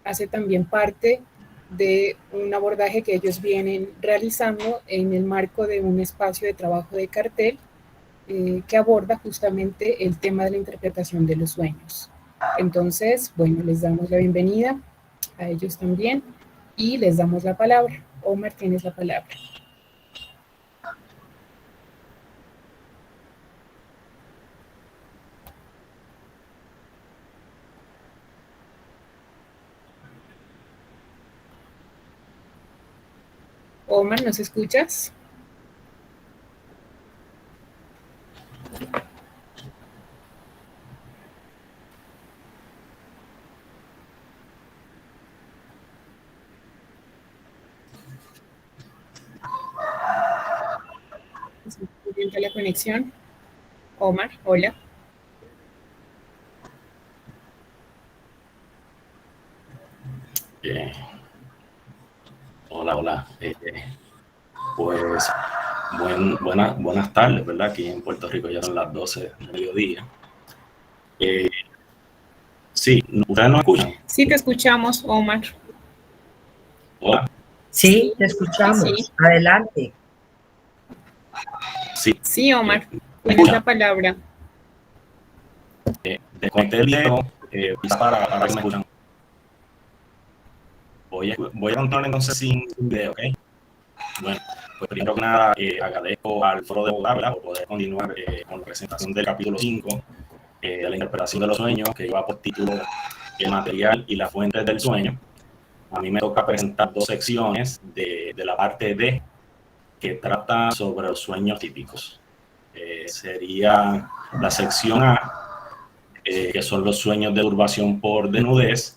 hace también parte de un abordaje que ellos vienen realizando en el marco de un espacio de trabajo de cartel que aborda justamente el tema de la interpretación de los sueños. Entonces, bueno, les damos la bienvenida a ellos también y les damos la palabra. Omar, tienes la palabra. Omar, ¿nos escuchas? ¿Está la conexión? Omar, hola. Hola. Pues buenas tardes, ¿verdad? Aquí en Puerto Rico ya son las 12 del mediodía. Sí, ¿ustedes no escuchan? Sí, te escuchamos, Omar. Hola. Sí, te escuchamos. Sí. Adelante. Sí, Omar, tienes la palabra. Desconecté el video para que me escuchan. Voy a contar entonces sin video, ¿ok? Bueno, pues primero que nada agradezco al Foro de Bogotá por poder continuar con la presentación del capítulo 5 de la interpretación de los sueños, que lleva por título El material y las fuentes del sueño. A mí me toca presentar dos secciones de la parte D, que trata sobre los sueños típicos. Sería la sección A, que son los sueños de turbación por desnudez,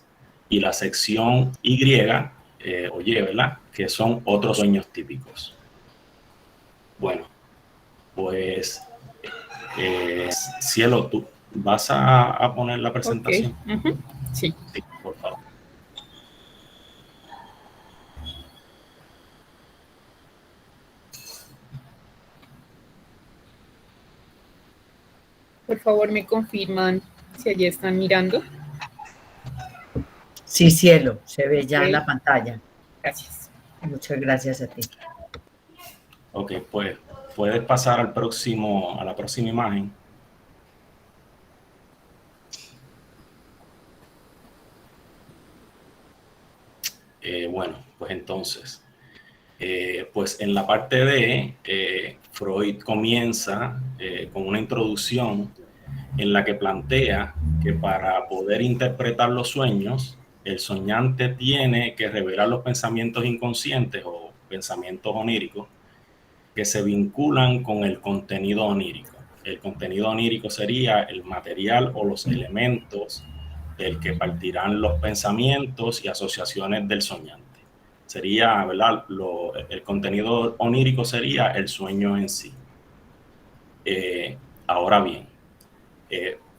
y la sección Y, ¿verdad? Que son otros sueños típicos. Bueno, pues, Cielo, ¿tú vas a poner la presentación? Okay. Sí. Sí, por favor. Por favor, me confirman si allí están mirando. Sí, Cielo, se ve ya en la pantalla. Gracias. Muchas gracias a ti. Ok, pues puedes pasar a la próxima imagen. Bueno, pues entonces, pues en la parte D, Freud comienza con una introducción en la que plantea que para poder interpretar los sueños, el soñante tiene que revelar los pensamientos inconscientes o pensamientos oníricos que se vinculan con el contenido onírico. El contenido onírico sería el material o los elementos del que partirán los pensamientos y asociaciones del soñante. Sería, ¿verdad? El contenido onírico sería el sueño en sí. Ahora bien,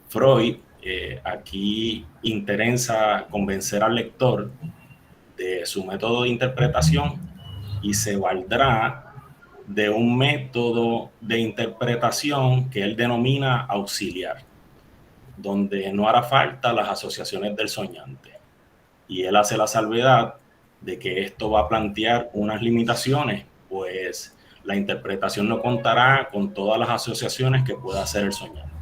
Freud aquí interesa convencer al lector de su método de interpretación y se valdrá de un método de interpretación que él denomina auxiliar, donde no hará falta las asociaciones del soñante. Y él hace la salvedad de que esto va a plantear unas limitaciones, pues la interpretación no contará con todas las asociaciones que pueda hacer el soñante.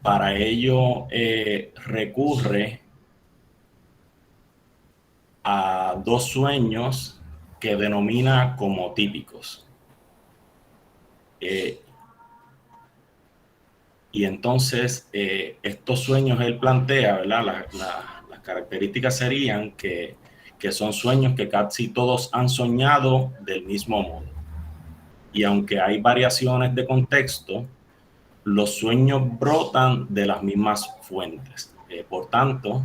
Para ello recurre a dos sueños que denomina como típicos. Y entonces estos sueños él plantea, ¿verdad? Las características serían que son sueños que casi todos han soñado del mismo modo. Y aunque hay variaciones de contexto, los sueños brotan de las mismas fuentes. Por tanto,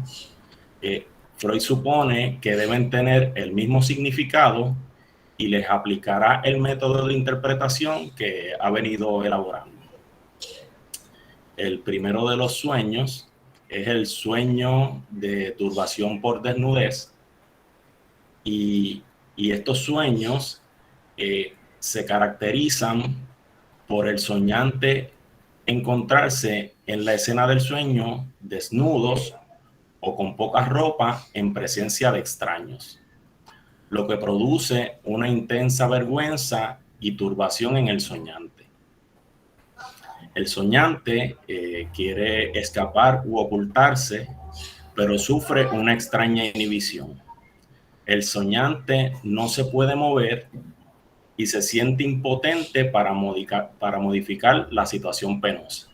Freud supone que deben tener el mismo significado y les aplicará el método de interpretación que ha venido elaborando. El primero de los sueños es el sueño de turbación por desnudez, y estos sueños se caracterizan por el soñante encontrarse en la escena del sueño desnudos o con poca ropa en presencia de extraños, lo que produce una intensa vergüenza y turbación en el soñante. El soñante quiere escapar u ocultarse, pero sufre una extraña inhibición. El soñante no se puede mover y se siente impotente para modificar la situación penosa.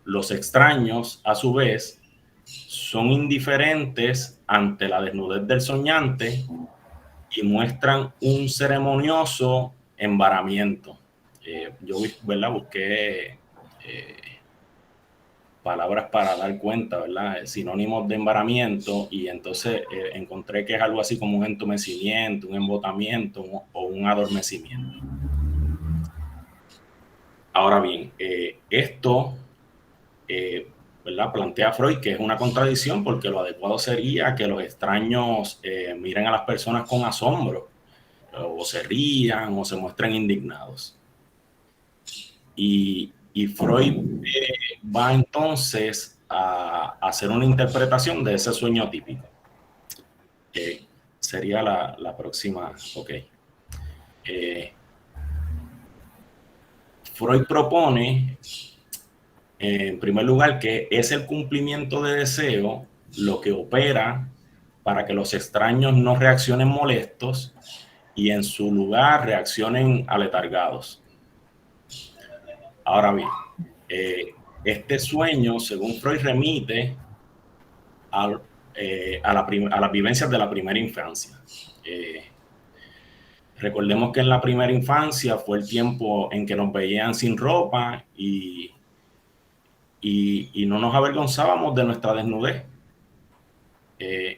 Los extraños, a su vez, son indiferentes ante la desnudez del soñante y muestran un ceremonioso embaramiento. Yo, ¿verdad?, busqué palabras para dar cuenta, ¿verdad?, sinónimos de embaramiento, y entonces encontré que es algo así como un entumecimiento, un embotamiento o un adormecimiento. Ahora bien, esto, ¿verdad?, plantea Freud que es una contradicción, porque lo adecuado sería que los extraños miren a las personas con asombro, o se rían o se muestren indignados. Y Freud va entonces a hacer una interpretación de ese sueño típico, que sería la próxima. Ok. Freud propone, en primer lugar, que es el cumplimiento de deseo lo que opera para que los extraños no reaccionen molestos y en su lugar reaccionen aletargados. Ahora bien, este sueño, según Freud, remite a las vivencias de la primera infancia. Recordemos que en la primera infancia fue el tiempo en que nos veían sin ropa y no nos avergonzábamos de nuestra desnudez.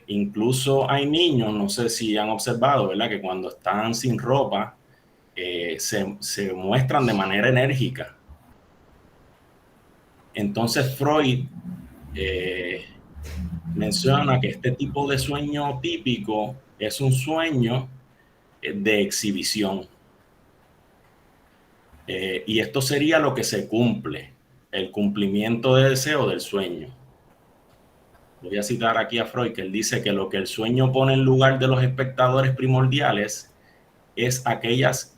Incluso hay niños, no sé si han observado, ¿verdad?, que cuando están sin ropa se muestran de manera enérgica. Entonces Freud menciona que este tipo de sueño típico es un sueño de exhibición. Y esto sería lo que se cumple, el cumplimiento de deseo del sueño. Voy a citar aquí a Freud, que él dice que lo que el sueño pone en lugar de los espectadores primordiales es aquellas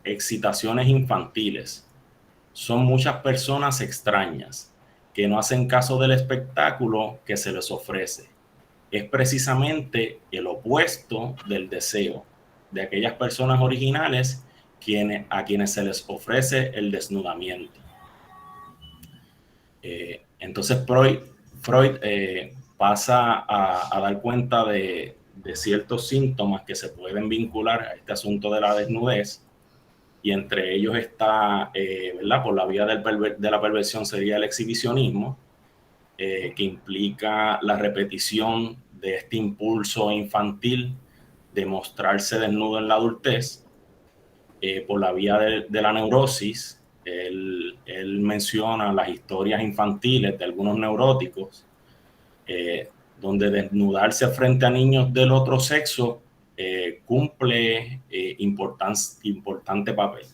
excitaciones infantiles. Son muchas personas extrañas que no hacen caso del espectáculo que se les ofrece. Es precisamente el opuesto del deseo de aquellas personas originales a quienes se les ofrece el desnudamiento. Entonces Freud pasa a dar cuenta de ciertos síntomas que se pueden vincular a este asunto de la desnudez, y entre ellos está, ¿verdad?, por la vía de la perversión sería el exhibicionismo, que implica la repetición de este impulso infantil de mostrarse desnudo en la adultez. Por la vía de la neurosis, él menciona las historias infantiles de algunos neuróticos, donde desnudarse frente a niños del otro sexo cumple importante papel.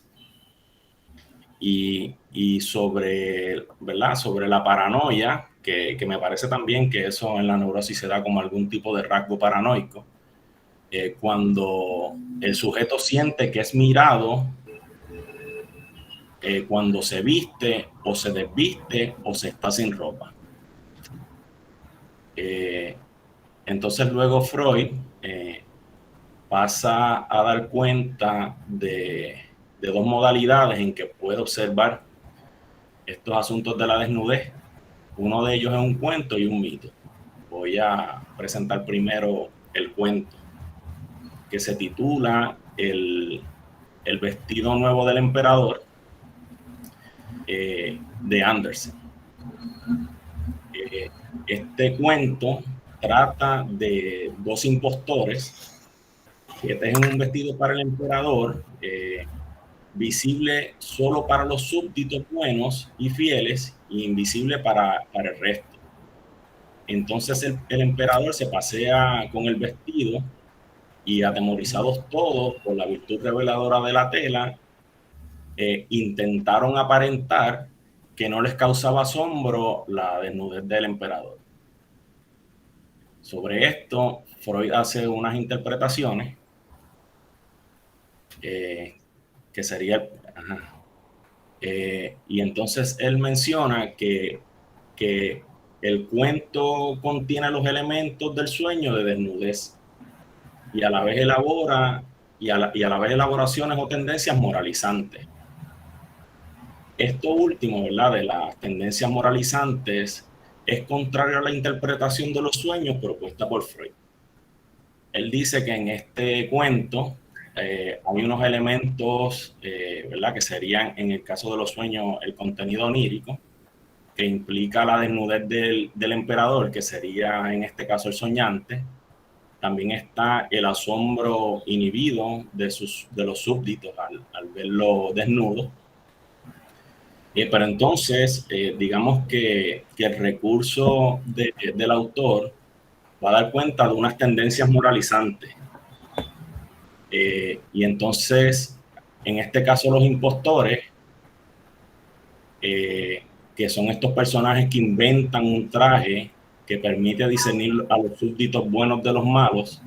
Y sobre, ¿verdad?, sobre la paranoia, que me parece también que eso en la neurosis se da como algún tipo de rasgo paranoico. Cuando el sujeto siente que es mirado, cuando se viste o se desviste o se está sin ropa. Entonces luego Freud pasa a dar cuenta de dos modalidades en que puede observar estos asuntos de la desnudez. Uno de ellos es un cuento y un mito. Voy a presentar primero el cuento, que se titula El vestido nuevo del emperador, de Andersen. Este cuento trata de dos impostores que tejen un vestido para el emperador, visible solo para los súbditos buenos y fieles, e invisible para el resto. Entonces el emperador se pasea con el vestido y, atemorizados todos por la virtud reveladora de la tela, intentaron aparentar que no les causaba asombro la desnudez del emperador. Sobre esto, Freud hace unas interpretaciones que sería... y entonces él menciona que el cuento contiene los elementos del sueño de desnudez y a la vez elabora y a la vez elaboraciones o tendencias moralizantes. Esto último, ¿verdad?, de las tendencias moralizantes, es contrario a la interpretación de los sueños propuesta por Freud. Él dice que en este cuento hay unos elementos, ¿verdad?, que serían, en el caso de los sueños, el contenido onírico, que implica la desnudez del emperador, que sería en este caso el soñante. También está el asombro inhibido de los súbditos al verlo desnudo. Pero entonces, digamos que el recurso del autor va a dar cuenta de unas tendencias moralizantes. Y entonces, en este caso, los impostores, que son estos personajes que inventan un traje que permite discernir a los súbditos buenos de los malos,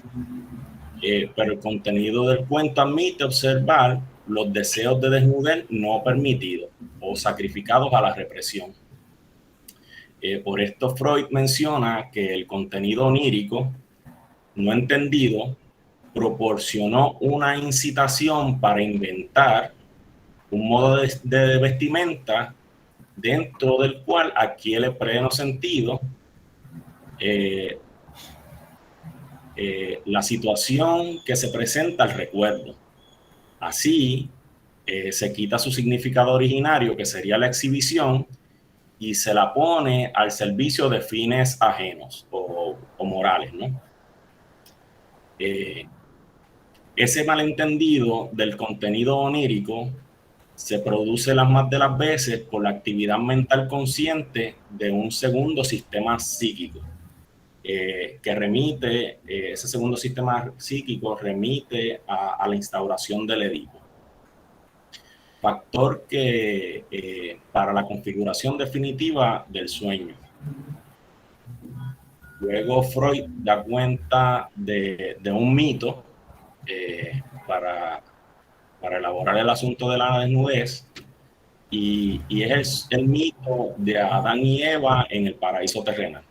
pero el contenido del cuento admite observar los deseos de desnudez no permitidos o sacrificados a la represión. Por esto Freud menciona que el contenido onírico no entendido proporcionó una incitación para inventar un modo de vestimenta dentro del cual adquiere pleno sentido la situación que se presenta al recuerdo. Así, se quita su significado originario, que sería la exhibición, y se la pone al servicio de fines ajenos o morales, ¿no? Ese malentendido del contenido onírico se produce las más de las veces por la actividad mental consciente de un segundo sistema psíquico, que remite, ese segundo sistema psíquico remite a la instauración del Edipo. Factor que para la configuración definitiva del sueño. Luego Freud da cuenta de un mito para elaborar el asunto de la desnudez, y es el mito de Adán y Eva en el paraíso terrenal.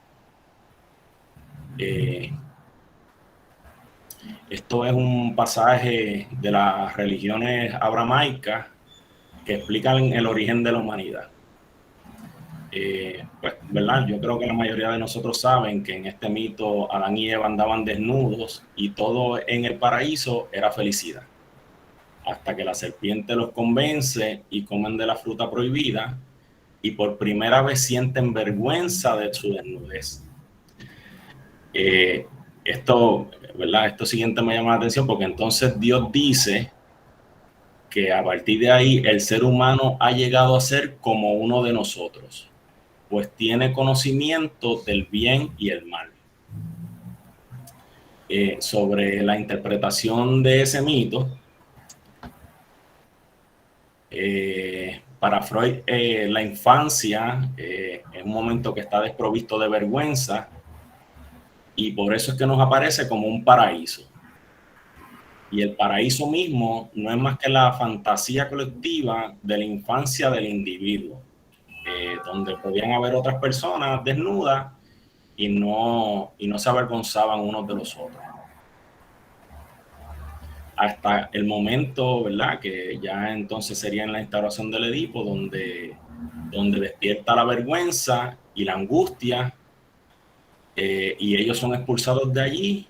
Esto es un pasaje de las religiones abramaicas que explican el origen de la humanidad. Pues, ¿verdad? Yo creo que la mayoría de nosotros saben que en este mito Adán y Eva andaban desnudos y todo en el paraíso era felicidad, hasta que la serpiente los convence y comen de la fruta prohibida y por primera vez sienten vergüenza de su desnudez. Esto, ¿verdad?, esto siguiente me llama la atención, porque entonces Dios dice que a partir de ahí el ser humano ha llegado a ser como uno de nosotros, pues tiene conocimiento del bien y el mal. Sobre la interpretación de ese mito, para Freud, la infancia es un momento que está desprovisto de vergüenza, y por eso es que nos aparece como un paraíso. Y el paraíso mismo no es más que la fantasía colectiva de la infancia del individuo, donde podían haber otras personas desnudas y no se avergonzaban unos de los otros. Hasta el momento, ¿verdad?, que ya entonces sería en la instauración del Edipo, donde despierta la vergüenza y la angustia, y ellos son expulsados de allí,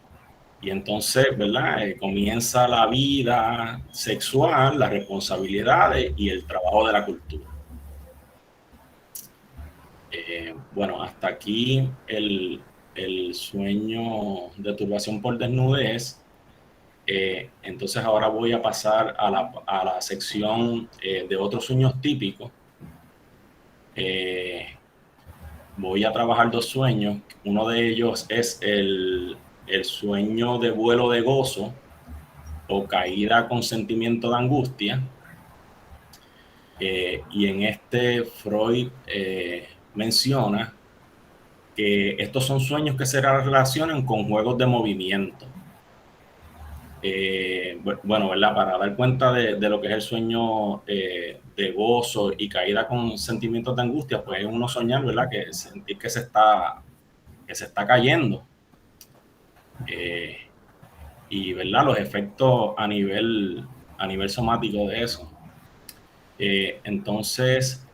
y entonces, ¿verdad?, comienza la vida sexual, las responsabilidades y el trabajo de la cultura. Bueno, hasta aquí el sueño de turbación por desnudez. Entonces ahora voy a pasar a la sección de otros sueños típicos. Voy a trabajar dos sueños. Uno de ellos es el sueño de vuelo de gozo o caída con sentimiento de angustia. Y en este Freud menciona que estos son sueños que se relacionan con juegos de movimiento. Bueno, ¿verdad? Para dar cuenta de lo que es el sueño de gozo y caída con sentimientos de angustia, pues es uno soñar, ¿verdad? Que sentir que se está cayendo. Y, ¿verdad? Los efectos a nivel somático de eso. Entonces,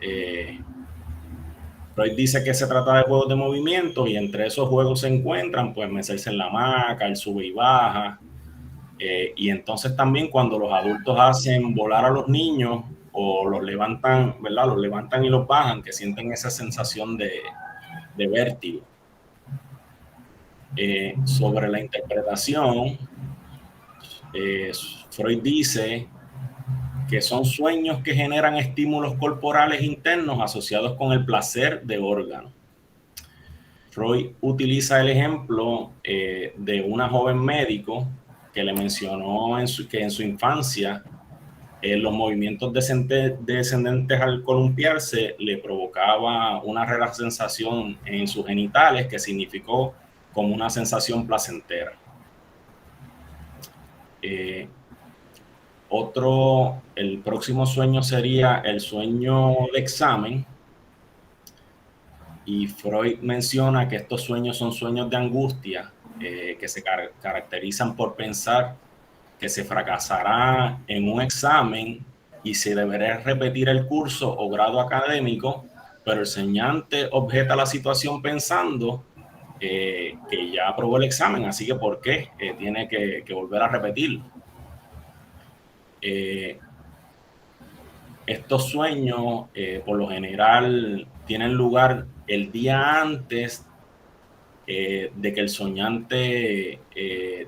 Freud dice que se trata de juegos de movimiento y entre esos juegos se encuentran, pues, mecerse en la hamaca, el sube y baja. Y entonces también cuando los adultos hacen volar a los niños o los levantan, ¿verdad? Los levantan y los bajan, que sienten esa sensación de vértigo. Sobre la interpretación, Freud dice que son sueños que generan estímulos corporales internos asociados con el placer de órganos. Freud utiliza el ejemplo de una joven médico que le mencionó que en su infancia los movimientos descendentes al columpiarse le provocaba una rara sensación en sus genitales que significó como una sensación placentera. El próximo sueño sería el sueño de examen. Y Freud menciona que estos sueños son sueños de angustia que se caracterizan por pensar que se fracasará en un examen y se deberá repetir el curso o grado académico, pero el soñante objeta la situación pensando que ya aprobó el examen, así que ¿por qué tiene que volver a repetirlo? Estos sueños, por lo general, tienen lugar el día antes de que el soñante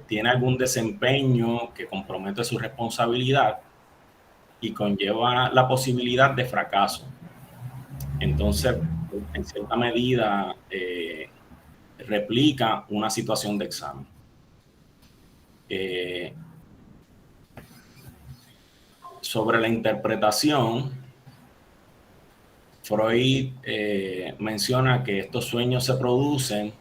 tiene algún desempeño que compromete su responsabilidad y conlleva la posibilidad de fracaso. Entonces, en cierta medida, replica una situación de examen. Sobre la interpretación, Freud menciona que estos sueños se producen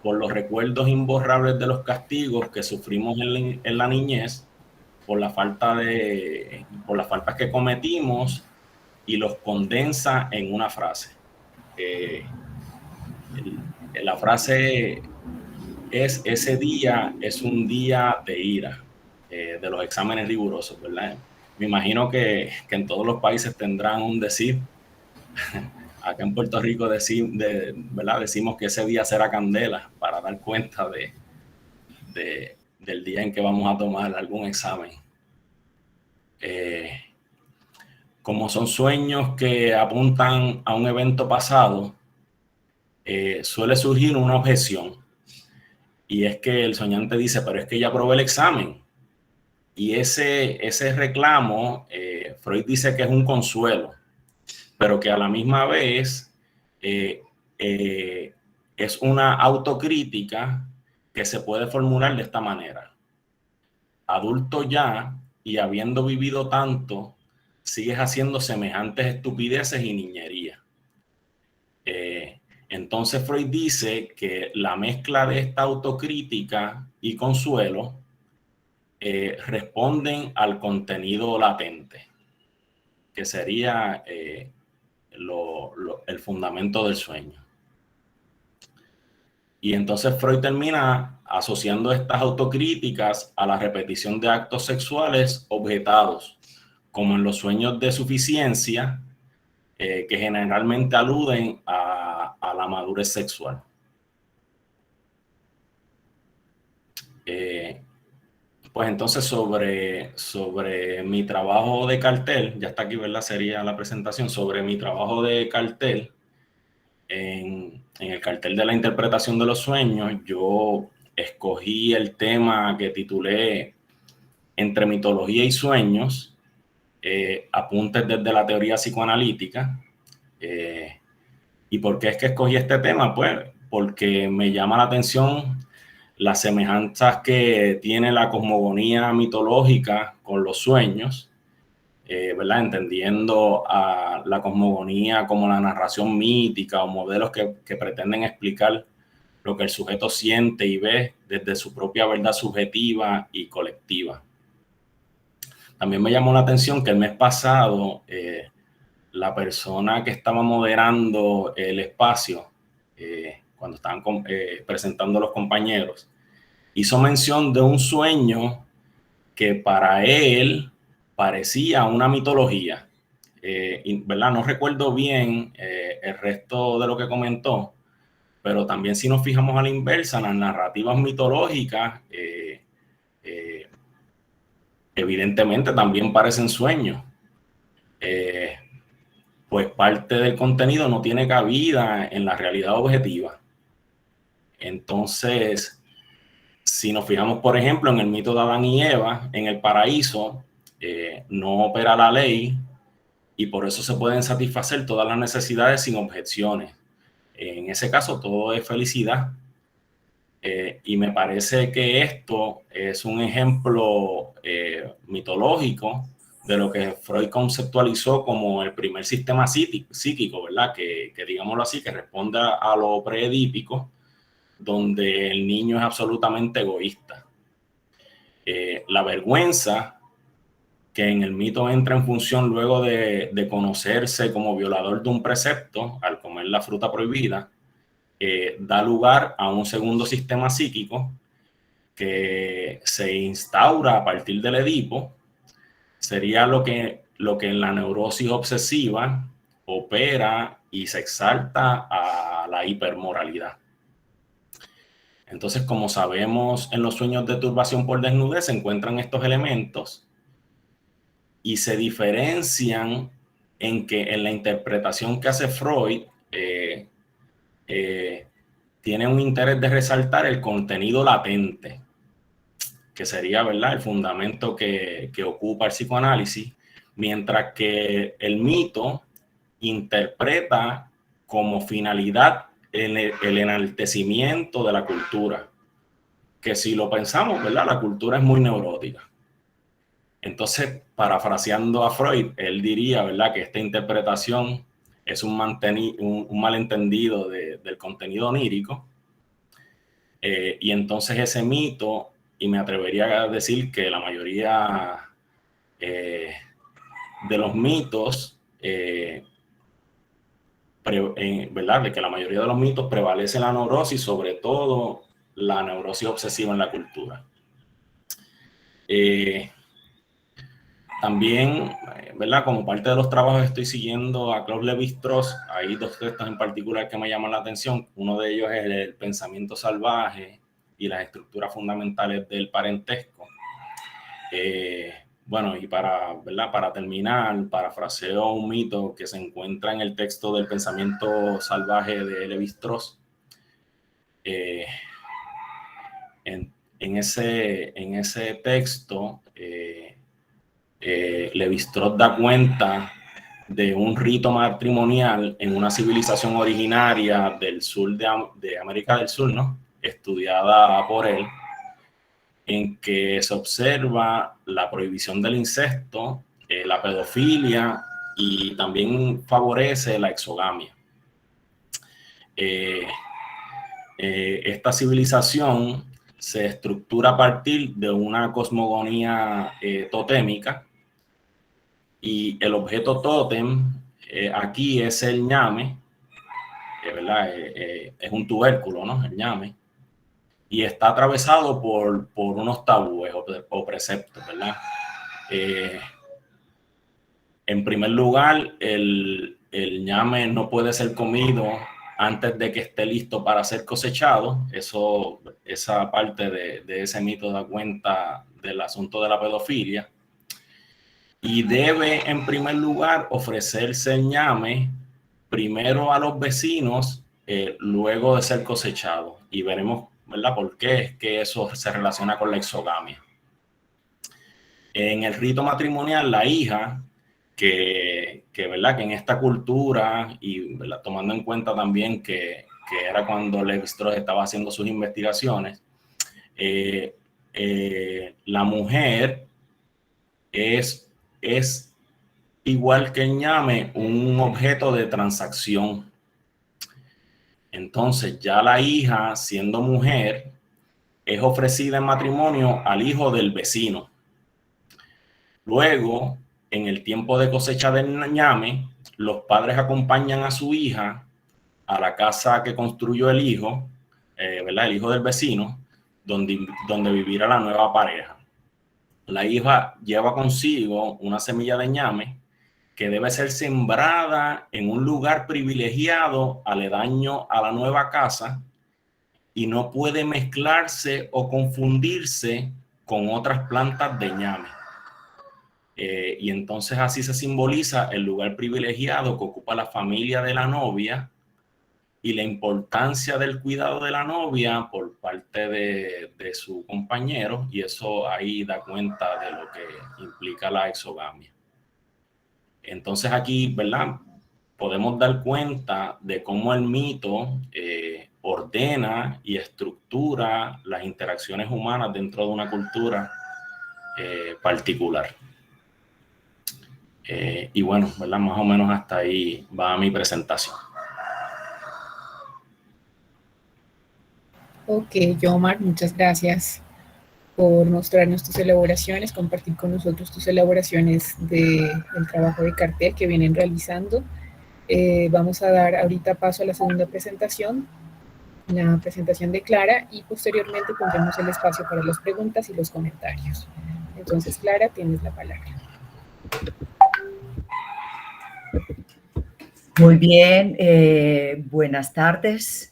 por los recuerdos imborrables de los castigos que sufrimos en la niñez, por las faltas que cometimos y los condensa en una frase. La frase es: ese día es un día de ira, de los exámenes rigurosos, ¿verdad? Me imagino que en todos los países tendrán un decir. Acá en Puerto Rico ¿verdad? Decimos que ese día será candela para dar cuenta del día en que vamos a tomar algún examen. Como son sueños que apuntan a un evento pasado, suele surgir una objeción. Y es que el soñante dice, pero es que ya aprobé el examen. Y ese reclamo, Freud dice que es un consuelo, pero que a la misma vez es una autocrítica que se puede formular de esta manera. Adulto ya y habiendo vivido tanto, sigues haciendo semejantes estupideces y niñerías. Entonces Freud dice que la mezcla de esta autocrítica y consuelo responden al contenido latente, que sería el fundamento del sueño. Y entonces Freud termina asociando estas autocríticas a la repetición de actos sexuales objetados, como en los sueños de suficiencia, que generalmente aluden a la madurez sexual. Pues entonces sobre mi trabajo de cartel, ya está aquí, ¿verdad? Sería la presentación sobre mi trabajo de cartel. En el cartel de la interpretación de los sueños, yo escogí el tema que titulé Entre mitología y sueños, apuntes desde la teoría psicoanalítica. ¿Y por qué es que escogí este tema? Pues porque me llama la atención las semejanzas que tiene la cosmogonía mitológica con los sueños ¿verdad? Entendiendo a la cosmogonía como la narración mítica o modelos que pretenden explicar lo que el sujeto siente y ve desde su propia verdad subjetiva y colectiva. También me llamó la atención que el mes pasado la persona que estaba moderando el espacio, cuando estaban presentando los compañeros, hizo mención de un sueño que para él parecía una mitología. ¿Verdad? No recuerdo bien el resto de lo que comentó, pero también si nos fijamos a la inversa, las narrativas mitológicas evidentemente también parecen sueños. Pues parte del contenido no tiene cabida en la realidad objetiva. Entonces, si nos fijamos, por ejemplo, en el mito de Adán y Eva, en el paraíso, no opera la ley y por eso se pueden satisfacer todas las necesidades sin objeciones. En ese caso, todo es felicidad. Y me parece que esto es un ejemplo mitológico de lo que Freud conceptualizó como el primer sistema psíquico, ¿verdad? Que digámoslo así, que responde a lo preedípico, donde el niño es absolutamente egoísta. La vergüenza, que en el mito entra en función luego de conocerse como violador de un precepto al comer la fruta prohibida, da lugar a un segundo sistema psíquico que se instaura a partir del Edipo. Sería lo que en la neurosis obsesiva opera y se exalta a la hipermoralidad. Entonces, como sabemos, en los sueños de turbación por desnudez se encuentran estos elementos y se diferencian en que en la interpretación que hace Freud tiene un interés de resaltar el contenido latente, que sería, ¿verdad?, el fundamento que ocupa el psicoanálisis, mientras que el mito interpreta como finalidad el enaltecimiento de la cultura, que si lo pensamos, ¿verdad?, la cultura es muy neurótica. Entonces, parafraseando a Freud, él diría, ¿verdad?, que esta interpretación es un malentendido del contenido onírico, y entonces ese mito, y me atrevería a decir que la mayoría de los mitos, ¿verdad?, de que la mayoría de los mitos prevalece la neurosis, sobre todo la neurosis obsesiva en la cultura. También, ¿verdad?, como parte de los trabajos estoy siguiendo a Claude Lévi-Strauss. Hay dos textos en particular que me llaman la atención. Uno de ellos es el pensamiento salvaje y las estructuras fundamentales del parentesco. Bueno, y para terminar, parafraseo un mito que se encuentra en el texto del pensamiento salvaje de Lévi-Strauss. En ese texto, Lévi-Strauss da cuenta de un rito matrimonial en una civilización originaria del sur de América del Sur, ¿no?, estudiada por él, en que se observa la prohibición del incesto, la pedofilia y también favorece la exogamia. Esta civilización se estructura a partir de una cosmogonía totémica, y el objeto tótem aquí es el ñame, ¿verdad? Es un tubérculo, ¿no?, el ñame, y está atravesado por unos tabúes o preceptos, ¿verdad? En primer lugar, el ñame no puede ser comido antes de que esté listo para ser cosechado. Esa parte de ese mito da cuenta del asunto de la pedofilia. Y debe, en primer lugar, ofrecerse el ñame primero a los vecinos, luego de ser cosechado. Y veremos, ¿verdad?, por qué es que eso se relaciona con la exogamia. En el rito matrimonial, la hija, ¿verdad?, que en esta cultura, y ¿verdad?, tomando en cuenta también que era cuando Lévi-Strauss estaba haciendo sus investigaciones, la mujer es igual que el ñame, un objeto de transacción. Entonces ya la hija, siendo mujer, es ofrecida en matrimonio al hijo del vecino. Luego, en el tiempo de cosecha del ñame, los padres acompañan a su hija a la casa que construyó el hijo, ¿verdad? El hijo del vecino, donde vivirá la nueva pareja. La hija lleva consigo una semilla de ñame que debe ser sembrada en un lugar privilegiado aledaño a la nueva casa y no puede mezclarse o confundirse con otras plantas de ñame. Y entonces así se simboliza el lugar privilegiado que ocupa la familia de la novia y la importancia del cuidado de la novia por parte de su compañero, y eso ahí da cuenta de lo que implica la exogamia. Entonces aquí, ¿verdad? Podemos dar cuenta de cómo el mito ordena y estructura las interacciones humanas dentro de una cultura particular. Y bueno, ¿verdad? Más o menos hasta ahí va mi presentación. Ok, Yomar, muchas gracias por mostrarnos tus elaboraciones, compartir con nosotros tus elaboraciones del trabajo de cartel que vienen realizando. Vamos a dar ahorita paso a la segunda presentación, la presentación de Clara, y posteriormente pondremos el espacio para las preguntas y los comentarios. Entonces, Clara, tienes la palabra. Muy bien, buenas tardes.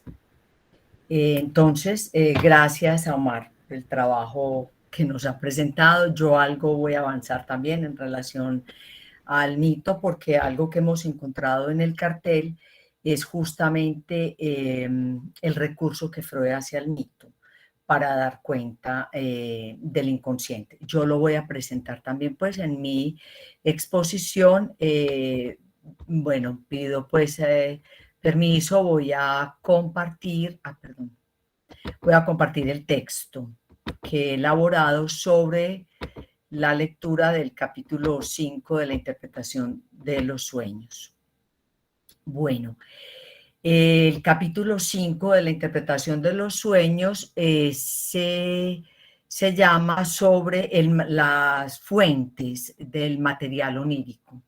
Entonces, gracias a Omar por el trabajo que nos ha presentado. Yo algo voy a avanzar también en relación al mito, porque algo que hemos encontrado en el cartel es justamente el recurso que Freud hace al mito para dar cuenta del inconsciente. Yo lo voy a presentar también pues en mi exposición. Bueno, pido pues permiso, voy a compartir, voy a compartir el texto que he elaborado sobre la lectura del capítulo 5 de la interpretación de los sueños. Bueno, el capítulo 5 de la interpretación de los sueños se llama sobre las fuentes del material onírico.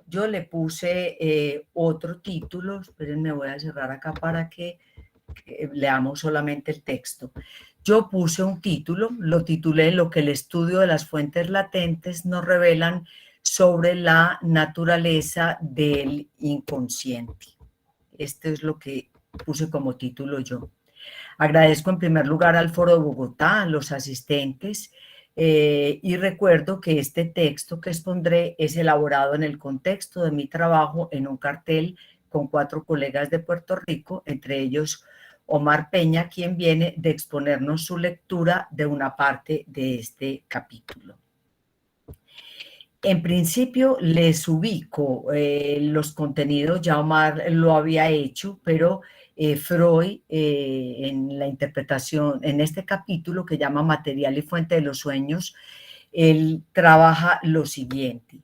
Yo le puse otro título, espérenme, voy a cerrar acá para que leamos solamente el texto. Yo puse un título, lo titulé "Lo que el estudio de las fuentes latentes nos revelan sobre la naturaleza del inconsciente". Esto es lo que puse como título yo. Agradezco en primer lugar al Foro de Bogotá, a los asistentes, y recuerdo que este texto que expondré es elaborado en el contexto de mi trabajo en un cartel con 4 colegas de Puerto Rico, entre ellos Omar Peña, quien viene de exponernos su lectura de una parte de este capítulo. En principio les ubico los contenidos, ya Omar lo había hecho, pero Freud en la interpretación, en este capítulo que llama Material y Fuente de los Sueños, él trabaja los siguientes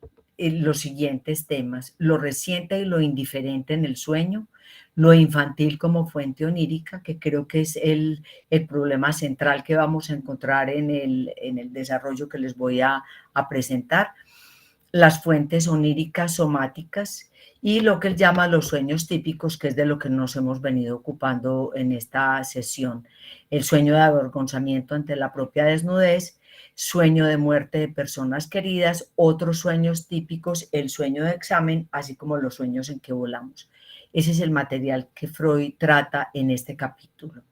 temas: lo reciente y lo indiferente en el sueño, lo infantil como fuente onírica, que creo que es el problema central que vamos a encontrar en el desarrollo que les voy a presentar, las fuentes oníricas somáticas y lo que él llama los sueños típicos, que es de lo que nos hemos venido ocupando en esta sesión. El sueño de avergonzamiento ante la propia desnudez, sueño de muerte de personas queridas, otros sueños típicos, el sueño de examen, así como los sueños en que volamos. Ese es el material que Freud trata en este capítulo.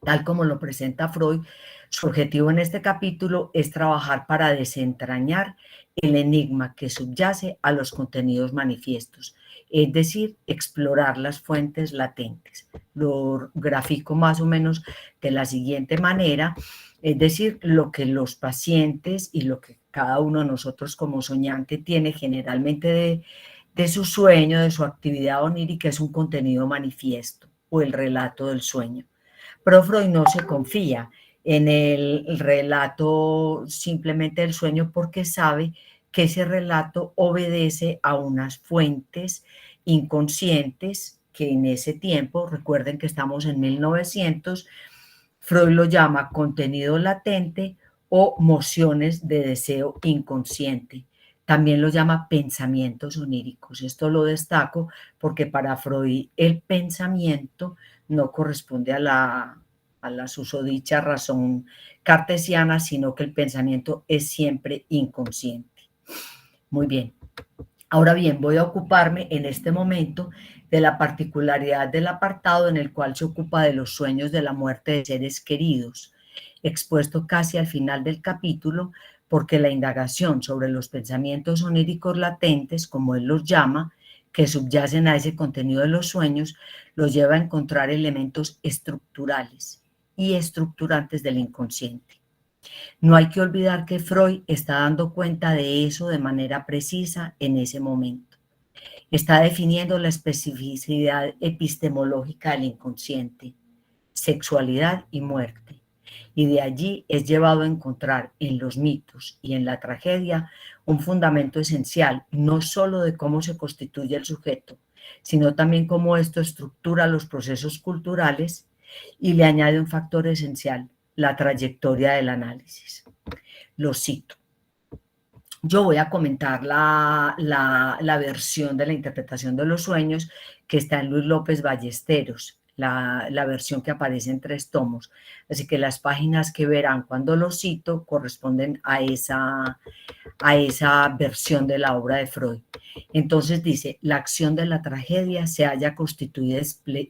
Tal como lo presenta Freud, su objetivo en este capítulo es trabajar para desentrañar el enigma que subyace a los contenidos manifiestos, es decir, explorar las fuentes latentes. Lo grafico más o menos de la siguiente manera, es decir, lo que los pacientes y lo que cada uno de nosotros como soñante tiene generalmente de su sueño, de su actividad onírica, es un contenido manifiesto o el relato del sueño. Pero Freud no se confía en el relato simplemente del sueño, porque sabe que ese relato obedece a unas fuentes inconscientes que en ese tiempo, recuerden que estamos en 1900, Freud lo llama contenido latente o mociones de deseo inconsciente. También lo llama pensamientos oníricos. Esto lo destaco porque para Freud el pensamiento no corresponde a la susodicha razón cartesiana, sino que el pensamiento es siempre inconsciente. Muy bien. Ahora bien, voy a ocuparme en este momento de la particularidad del apartado en el cual se ocupa de los sueños de la muerte de seres queridos, expuesto casi al final del capítulo, porque la indagación sobre los pensamientos oníricos latentes, como él los llama, que subyacen a ese contenido de los sueños, los lleva a encontrar elementos estructurales y estructurantes del inconsciente. No hay que olvidar que Freud está dando cuenta de eso de manera precisa en ese momento. Está definiendo la especificidad epistemológica del inconsciente, sexualidad y muerte. Y de allí es llevado a encontrar en los mitos y en la tragedia un fundamento esencial, no solo de cómo se constituye el sujeto, sino también cómo esto estructura los procesos culturales y le añade un factor esencial, la trayectoria del análisis. Lo cito. Yo voy a comentar la versión de la interpretación de los sueños que está en Luis López Ballesteros, la versión que aparece en 3 tomos. Así que las páginas que verán cuando lo cito corresponden a esa versión de la obra de Freud. Entonces dice, la acción de la tragedia se halla constituida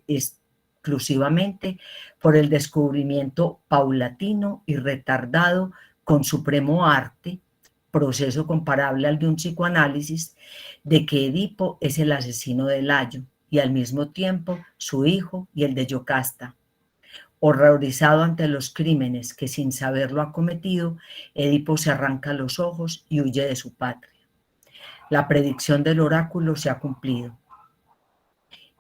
exclusivamente por el descubrimiento paulatino y retardado con supremo arte, proceso comparable al de un psicoanálisis, de que Edipo es el asesino de Layo y al mismo tiempo su hijo y el de Yocasta. Horrorizado ante los crímenes que sin saberlo ha cometido, Edipo se arranca los ojos y huye de su patria. La predicción del oráculo se ha cumplido.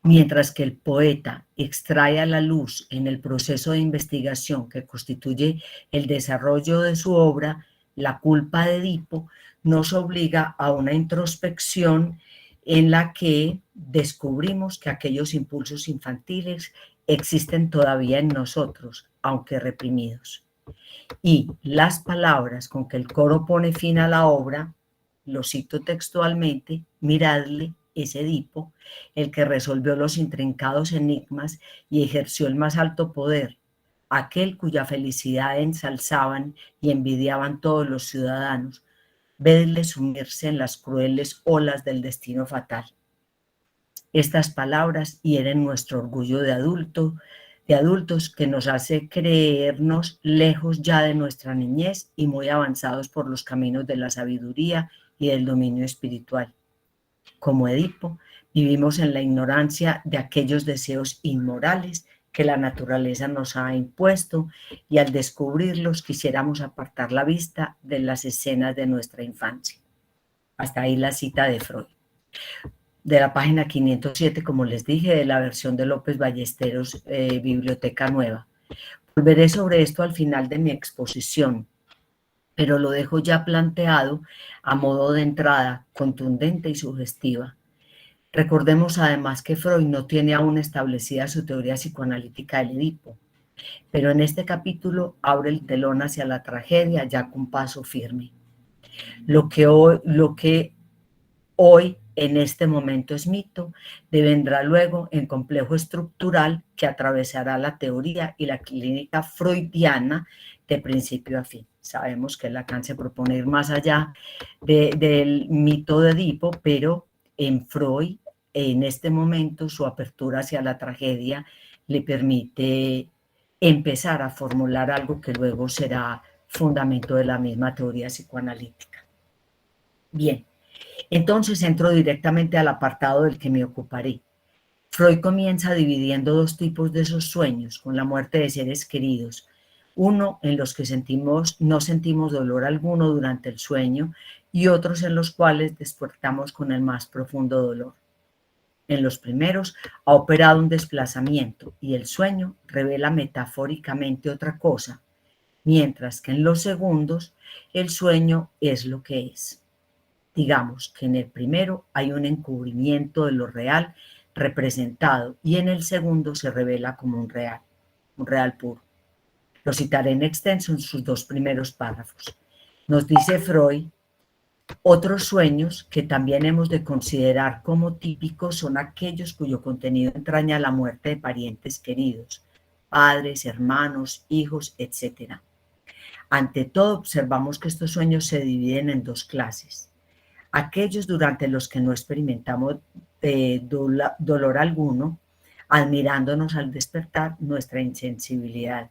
Mientras que el poeta extrae a la luz en el proceso de investigación que constituye el desarrollo de su obra, la culpa de Edipo, nos obliga a una introspección en la que descubrimos que aquellos impulsos infantiles existen todavía en nosotros, aunque reprimidos. Y las palabras con que el coro pone fin a la obra, lo cito textualmente, miradle, es Edipo, el que resolvió los intrincados enigmas y ejerció el más alto poder, aquel cuya felicidad ensalzaban y envidiaban todos los ciudadanos. Vedle sumirse en las crueles olas del destino fatal. Estas palabras hieren nuestro orgullo de adultos que nos hace creernos lejos ya de nuestra niñez y muy avanzados por los caminos de la sabiduría y del dominio espiritual. Como Edipo, vivimos en la ignorancia de aquellos deseos inmorales que la naturaleza nos ha impuesto y al descubrirlos quisiéramos apartar la vista de las escenas de nuestra infancia. Hasta ahí la cita de Freud. De la página 507, como les dije, de la versión de López Ballesteros, Biblioteca Nueva. Volveré sobre esto al final de mi exposición, pero lo dejo ya planteado a modo de entrada contundente y sugestiva. Recordemos además que Freud no tiene aún establecida su teoría psicoanalítica del Edipo, pero en este capítulo abre el telón hacia la tragedia ya con paso firme. Lo que hoy en este momento es mito, devendrá luego en complejo estructural que atravesará la teoría y la clínica freudiana de principio a fin. Sabemos que Lacan se propone ir más allá del mito de Edipo, pero en Freud, en este momento, su apertura hacia la tragedia le permite empezar a formular algo que luego será fundamento de la misma teoría psicoanalítica. Bien, entonces entro directamente al apartado del que me ocuparé. Freud comienza dividiendo 2 tipos de esos sueños con la muerte de seres queridos. Uno en los que no sentimos dolor alguno durante el sueño y otros en los cuales despertamos con el más profundo dolor. En los primeros ha operado un desplazamiento y el sueño revela metafóricamente otra cosa, mientras que en los segundos el sueño es lo que es. Digamos que en el primero hay un encubrimiento de lo real representado y en el segundo se revela como un real puro. Lo citaré en extenso en sus dos primeros párrafos. Nos dice Freud, otros sueños que también hemos de considerar como típicos son aquellos cuyo contenido entraña la muerte de parientes queridos, padres, hermanos, hijos, etc. Ante todo, observamos que estos sueños se dividen en dos clases. Aquellos durante los que no experimentamos dolor alguno, admirándonos al despertar nuestra insensibilidad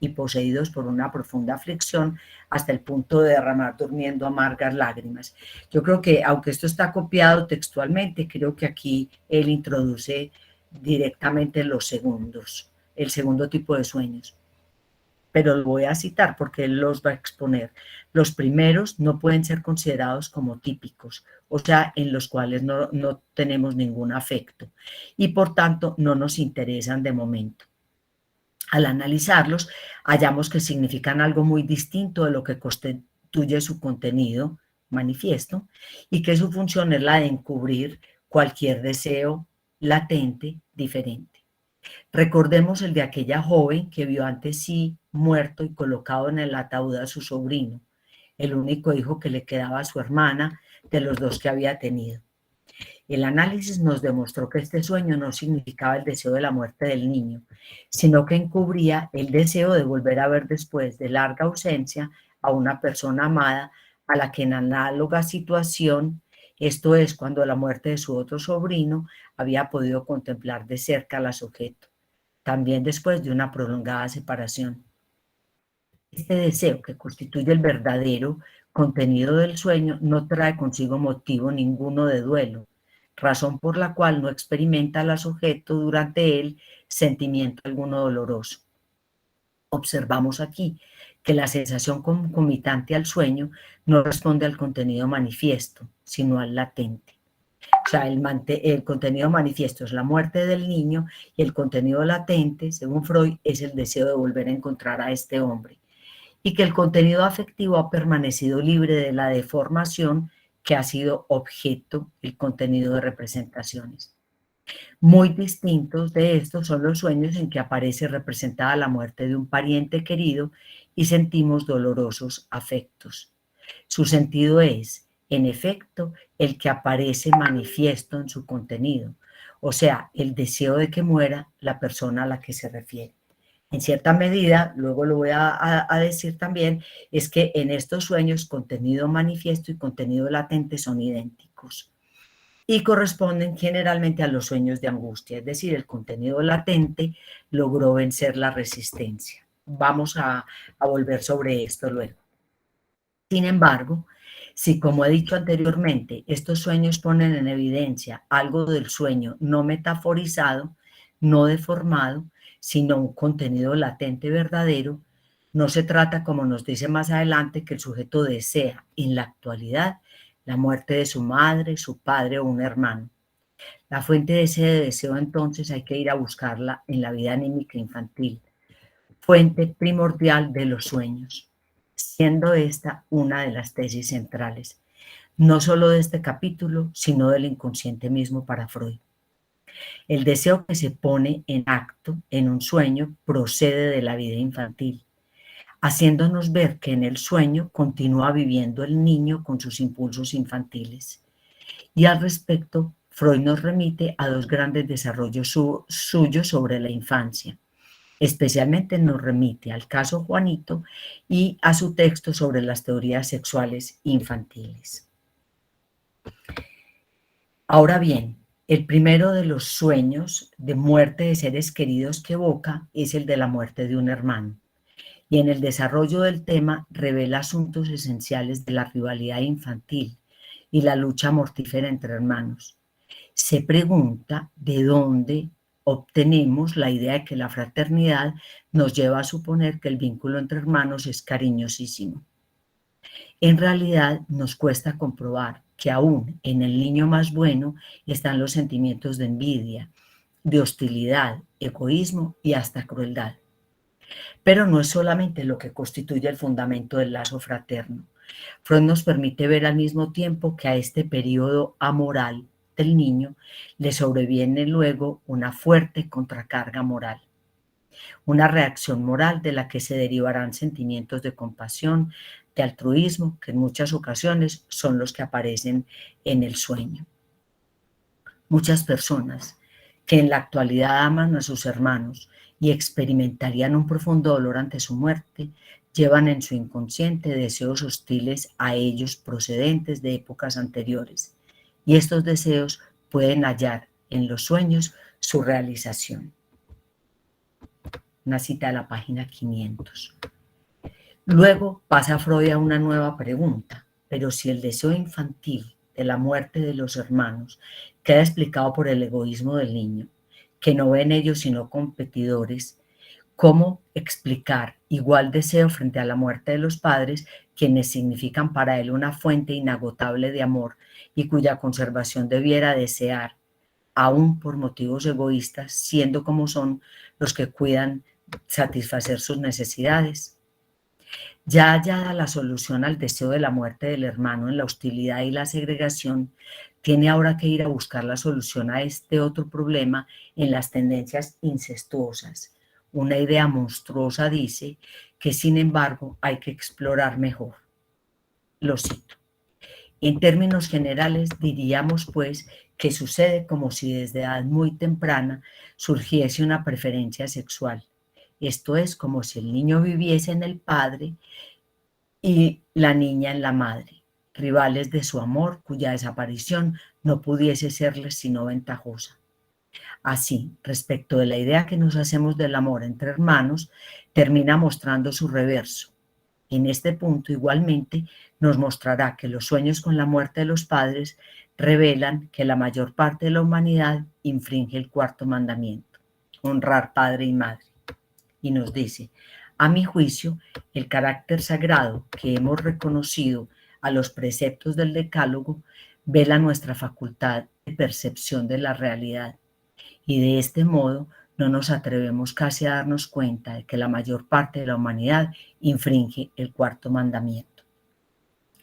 y poseídos por una profunda aflicción hasta el punto de derramar durmiendo amargas lágrimas. Yo creo que, aunque esto está copiado textualmente, creo que aquí él introduce directamente el segundo tipo de sueños. Pero lo voy a citar porque él los va a exponer. Los primeros no pueden ser considerados como típicos, o sea, en los cuales no tenemos ningún afecto y por tanto no nos interesan de momento. Al analizarlos, hallamos que significan algo muy distinto de lo que constituye su contenido manifiesto y que su función es la de encubrir cualquier deseo latente diferente. Recordemos el de aquella joven que vio ante sí muerto y colocado en el ataúd a su sobrino, el único hijo que le quedaba a su hermana de los dos que había tenido. El análisis nos demostró que este sueño no significaba el deseo de la muerte del niño, sino que encubría el deseo de volver a ver después de larga ausencia a una persona amada a la que en análoga situación, esto es, cuando la muerte de su otro sobrino, había podido contemplar de cerca al sujeto, también después de una prolongada separación. Este deseo, que constituye el verdadero contenido del sueño, no trae consigo motivo ninguno de duelo, razón por la cual no experimenta el sujeto durante él sentimiento alguno doloroso. Observamos aquí que la sensación concomitante al sueño no responde al contenido manifiesto, sino al latente. O sea, el contenido manifiesto es la muerte del niño y el contenido latente, según Freud, es el deseo de volver a encontrar a este hombre. Y que el contenido afectivo ha permanecido libre de la deformación que ha sido objeto el contenido de representaciones. Muy distintos de estos son los sueños en que aparece representada la muerte de un pariente querido y sentimos dolorosos afectos. Su sentido es, en efecto, el que aparece manifiesto en su contenido, o sea, el deseo de que muera la persona a la que se refiere. En cierta medida, luego lo voy a decir también, es que en estos sueños contenido manifiesto y contenido latente son idénticos y corresponden generalmente a los sueños de angustia, es decir, el contenido latente logró vencer la resistencia. Vamos a volver sobre esto luego. Sin embargo, si como he dicho anteriormente, estos sueños ponen en evidencia algo del sueño no metaforizado, no deformado, sino un contenido latente verdadero, no se trata, como nos dice más adelante, que el sujeto desea en la actualidad la muerte de su madre, su padre o un hermano. La fuente de ese deseo entonces hay que ir a buscarla en la vida anímica infantil, fuente primordial de los sueños, siendo esta una de las tesis centrales, no solo de este capítulo, sino del inconsciente mismo para Freud. El deseo que se pone en acto en un sueño procede de la vida infantil, haciéndonos ver que en el sueño continúa viviendo el niño con sus impulsos infantiles. Y al respecto, Freud nos remite a dos grandes desarrollos suyos sobre la infancia. Especialmente nos remite al caso Juanito y a su texto sobre las teorías sexuales infantiles. Ahora bien, el primero de los sueños de muerte de seres queridos que evoca es el de la muerte de un hermano. Y en el desarrollo del tema revela asuntos esenciales de la rivalidad infantil y la lucha mortífera entre hermanos. Se pregunta de dónde obtenemos la idea de que la fraternidad nos lleva a suponer que el vínculo entre hermanos es cariñosísimo. En realidad nos cuesta comprobar que aún en el niño más bueno están los sentimientos de envidia, de hostilidad, egoísmo y hasta crueldad. Pero no es solamente lo que constituye el fundamento del lazo fraterno. Freud nos permite ver al mismo tiempo que a este periodo amoral del niño le sobreviene luego una fuerte contracarga moral, una reacción moral de la que se derivarán sentimientos de compasión, de altruismo, que en muchas ocasiones son los que aparecen en el sueño. Muchas personas que en la actualidad aman a sus hermanos y experimentarían un profundo dolor ante su muerte, llevan en su inconsciente deseos hostiles a ellos procedentes de épocas anteriores, y estos deseos pueden hallar en los sueños su realización. Una cita de la página 500. Luego pasa Freud a una nueva pregunta, pero si el deseo infantil de la muerte de los hermanos queda explicado por el egoísmo del niño, que no ven ellos sino competidores, ¿cómo explicar igual deseo frente a la muerte de los padres, quienes significan para él una fuente inagotable de amor y cuya conservación debiera desear, aún por motivos egoístas, siendo como son los que cuidan satisfacer sus necesidades? Ya hallada la solución al deseo de la muerte del hermano en la hostilidad y la segregación, tiene ahora que ir a buscar la solución a este otro problema en las tendencias incestuosas. Una idea monstruosa dice que, sin embargo, hay que explorar mejor. Lo cito. En términos generales, diríamos, pues, que sucede como si desde edad muy temprana surgiese una preferencia sexual. Esto es como si el niño viviese en el padre y la niña en la madre, rivales de su amor, cuya desaparición no pudiese serles sino ventajosa. Así, respecto de la idea que nos hacemos del amor entre hermanos, termina mostrando su reverso. En este punto, igualmente, nos mostrará que los sueños con la muerte de los padres revelan que la mayor parte de la humanidad infringe el cuarto mandamiento, honrar padre y madre. Y nos dice, a mi juicio, el carácter sagrado que hemos reconocido a los preceptos del Decálogo vela nuestra facultad de percepción de la realidad. Y de este modo no nos atrevemos casi a darnos cuenta de que la mayor parte de la humanidad infringe el cuarto mandamiento.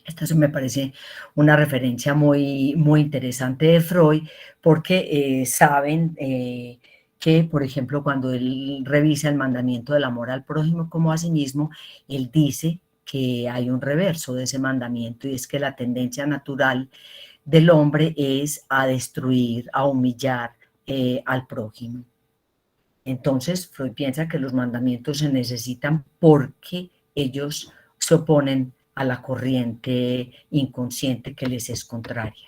Esto me parece una referencia muy, muy interesante de Freud, porque saben que, por ejemplo, cuando él revisa el mandamiento del amor al prójimo como a sí mismo, él dice que hay un reverso de ese mandamiento, y es que la tendencia natural del hombre es a destruir, a humillar al prójimo. Entonces, Freud piensa que los mandamientos se necesitan porque ellos se oponen a la corriente inconsciente que les es contraria.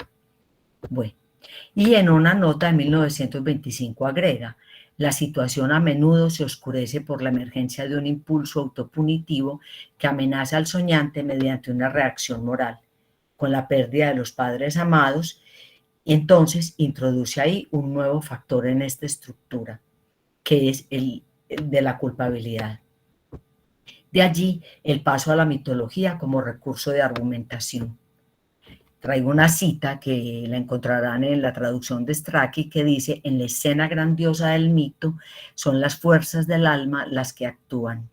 Bueno, y en una nota de 1925 agrega, la situación a menudo se oscurece por la emergencia de un impulso autopunitivo que amenaza al soñante mediante una reacción moral, con la pérdida de los padres amados, y entonces introduce ahí un nuevo factor en esta estructura, que es el de la culpabilidad. De allí el paso a la mitología como recurso de argumentación. Traigo una cita que la encontrarán en la traducción de Strachey, que dice, en la escena grandiosa del mito son las fuerzas del alma las que actúan.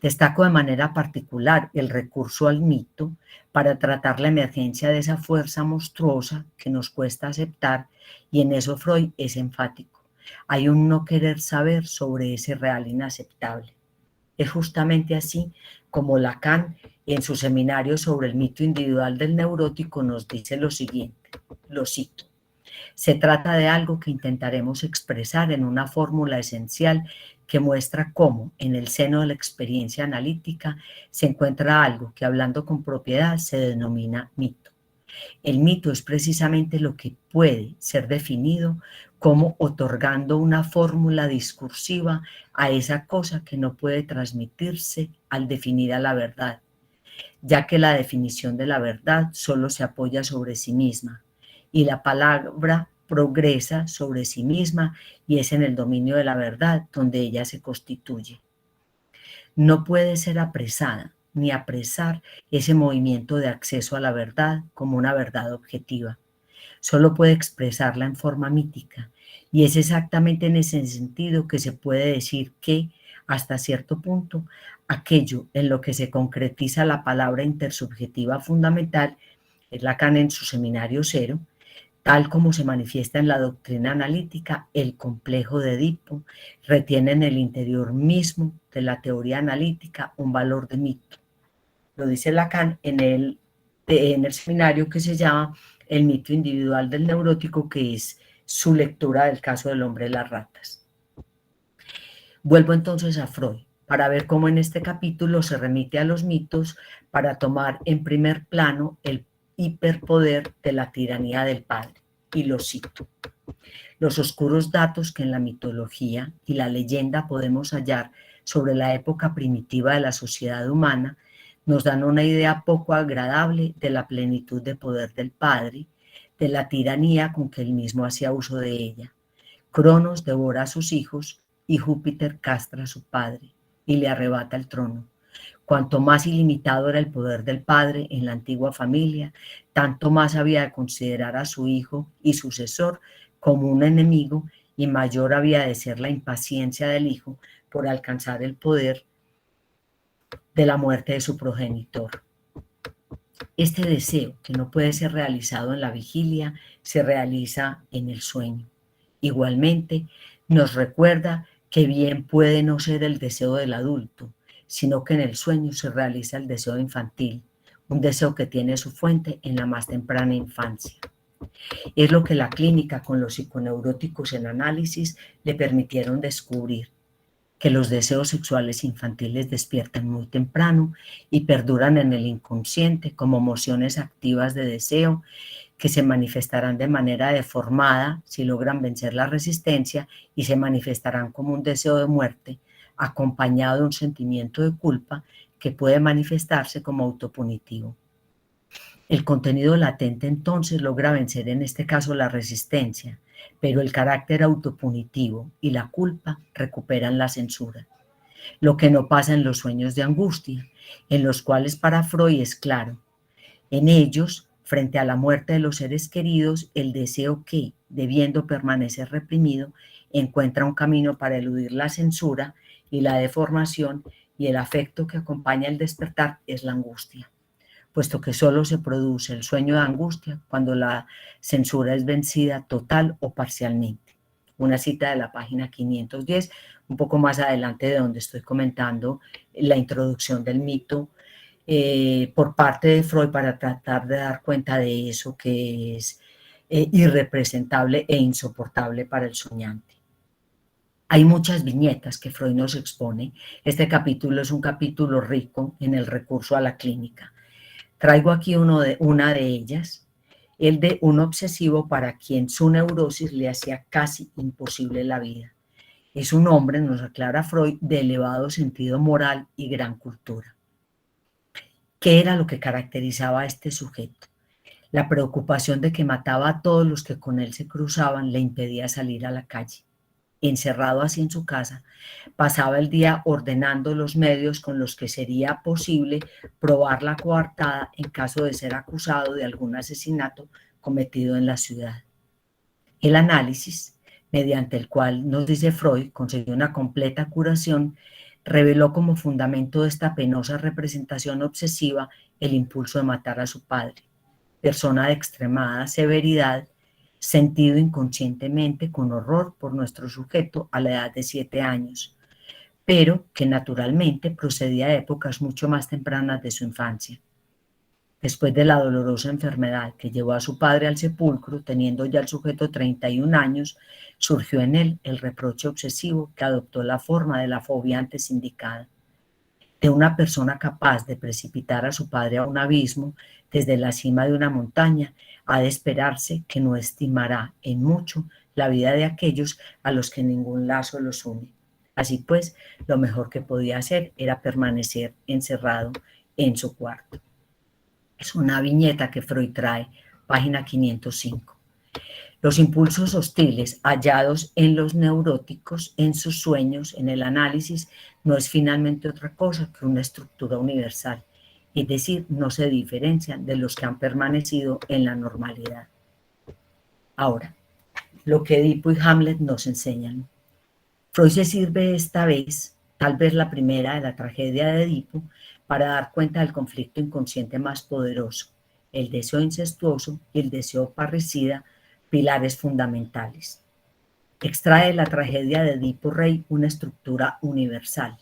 Destaco de manera particular el recurso al mito para tratar la emergencia de esa fuerza monstruosa que nos cuesta aceptar, y en eso Freud es enfático. Hay un no querer saber sobre ese real inaceptable. Es justamente así como Lacan, en su seminario sobre el mito individual del neurótico, nos dice lo siguiente, lo cito. Se trata de algo que intentaremos expresar en una fórmula esencial que muestra cómo, en el seno de la experiencia analítica, se encuentra algo que, hablando con propiedad, se denomina mito. El mito es precisamente lo que puede ser definido como otorgando una fórmula discursiva a esa cosa que no puede transmitirse al definir a la verdad, ya que la definición de la verdad solo se apoya sobre sí misma y la palabra progresa sobre sí misma, y es en el dominio de la verdad donde ella se constituye. No puede ser apresada ni apresar ese movimiento de acceso a la verdad como una verdad objetiva. Solo puede expresarla en forma mítica, y es exactamente en ese sentido que se puede decir que, hasta cierto punto, aquello en lo que se concretiza la palabra intersubjetiva fundamental es Lacan en su Seminario Cero, tal como se manifiesta en la doctrina analítica, el complejo de Edipo retiene en el interior mismo de la teoría analítica un valor de mito. Lo dice Lacan en el seminario que se llama El mito individual del neurótico, que es su lectura del caso del hombre de las ratas. Vuelvo entonces a Freud, para ver cómo en este capítulo se remite a los mitos para tomar en primer plano el hiperpoder de la tiranía del padre. Y lo cito: los oscuros datos que en la mitología y la leyenda podemos hallar sobre la época primitiva de la sociedad humana nos dan una idea poco agradable de la plenitud de poder del padre, de la tiranía con que él mismo hacía uso de ella. Cronos devora a sus hijos y Júpiter castra a su padre y le arrebata el trono. Cuanto más ilimitado era el poder del padre en la antigua familia, tanto más había de considerar a su hijo y sucesor como un enemigo, y mayor había de ser la impaciencia del hijo por alcanzar el poder de la muerte de su progenitor. Este deseo, que no puede ser realizado en la vigilia, se realiza en el sueño. Igualmente, nos recuerda que bien puede no ser el deseo del adulto, sino que en el sueño se realiza el deseo infantil, un deseo que tiene su fuente en la más temprana infancia. Es lo que la clínica con los psiconeuróticos en análisis le permitieron descubrir, que los deseos sexuales infantiles despiertan muy temprano y perduran en el inconsciente como emociones activas de deseo que se manifestarán de manera deformada si logran vencer la resistencia y se manifestarán como un deseo de muerte acompañado de un sentimiento de culpa que puede manifestarse como autopunitivo. El contenido latente entonces logra vencer en este caso la resistencia, pero el carácter autopunitivo y la culpa recuperan la censura. Lo que no pasa en los sueños de angustia, en los cuales para Freud es claro. En ellos, frente a la muerte de los seres queridos, el deseo que, debiendo permanecer reprimido, encuentra un camino para eludir la censura y la deformación, y el afecto que acompaña el despertar es la angustia, puesto que solo se produce el sueño de angustia cuando la censura es vencida total o parcialmente. Una cita de la página 510, un poco más adelante de donde estoy comentando la introducción del mito por parte de Freud, para tratar de dar cuenta de eso que es irrepresentable e insoportable para el soñante. Hay muchas viñetas que Freud nos expone. Este capítulo es un capítulo rico en el recurso a la clínica. Traigo aquí una de ellas, el de un obsesivo para quien su neurosis le hacía casi imposible la vida. Es un hombre, nos aclara Freud, de elevado sentido moral y gran cultura. ¿Qué era lo que caracterizaba a este sujeto? La preocupación de que mataba a todos los que con él se cruzaban le impedía salir a la calle. Encerrado así en su casa, pasaba el día ordenando los medios con los que sería posible probar la coartada en caso de ser acusado de algún asesinato cometido en la ciudad. El análisis, mediante el cual, nos dice Freud, consiguió una completa curación, reveló como fundamento de esta penosa representación obsesiva el impulso de matar a su padre, persona de extremada severidad, sentido inconscientemente con horror por nuestro sujeto a la edad de 7 años, pero que naturalmente procedía de épocas mucho más tempranas de su infancia. Después de la dolorosa enfermedad que llevó a su padre al sepulcro, teniendo ya el sujeto 31 años, surgió en él el reproche obsesivo que adoptó la forma de la fobia antes indicada. De una persona capaz de precipitar a su padre a un abismo desde la cima de una montaña, ha de esperarse que no estimará en mucho la vida de aquellos a los que ningún lazo los une. Así pues, lo mejor que podía hacer era permanecer encerrado en su cuarto. Es una viñeta que Freud trae, página 505. Los impulsos hostiles hallados en los neuróticos, en sus sueños, en el análisis, no es finalmente otra cosa que una estructura universal, es decir, no se diferencian de los que han permanecido en la normalidad. Ahora, lo que Edipo y Hamlet nos enseñan. Freud se sirve esta vez tal vez la primera de la tragedia de Edipo, para dar cuenta del conflicto inconsciente más poderoso, el deseo incestuoso y el deseo parricida, pilares fundamentales. Extrae de la tragedia de Edipo Rey una estructura universal.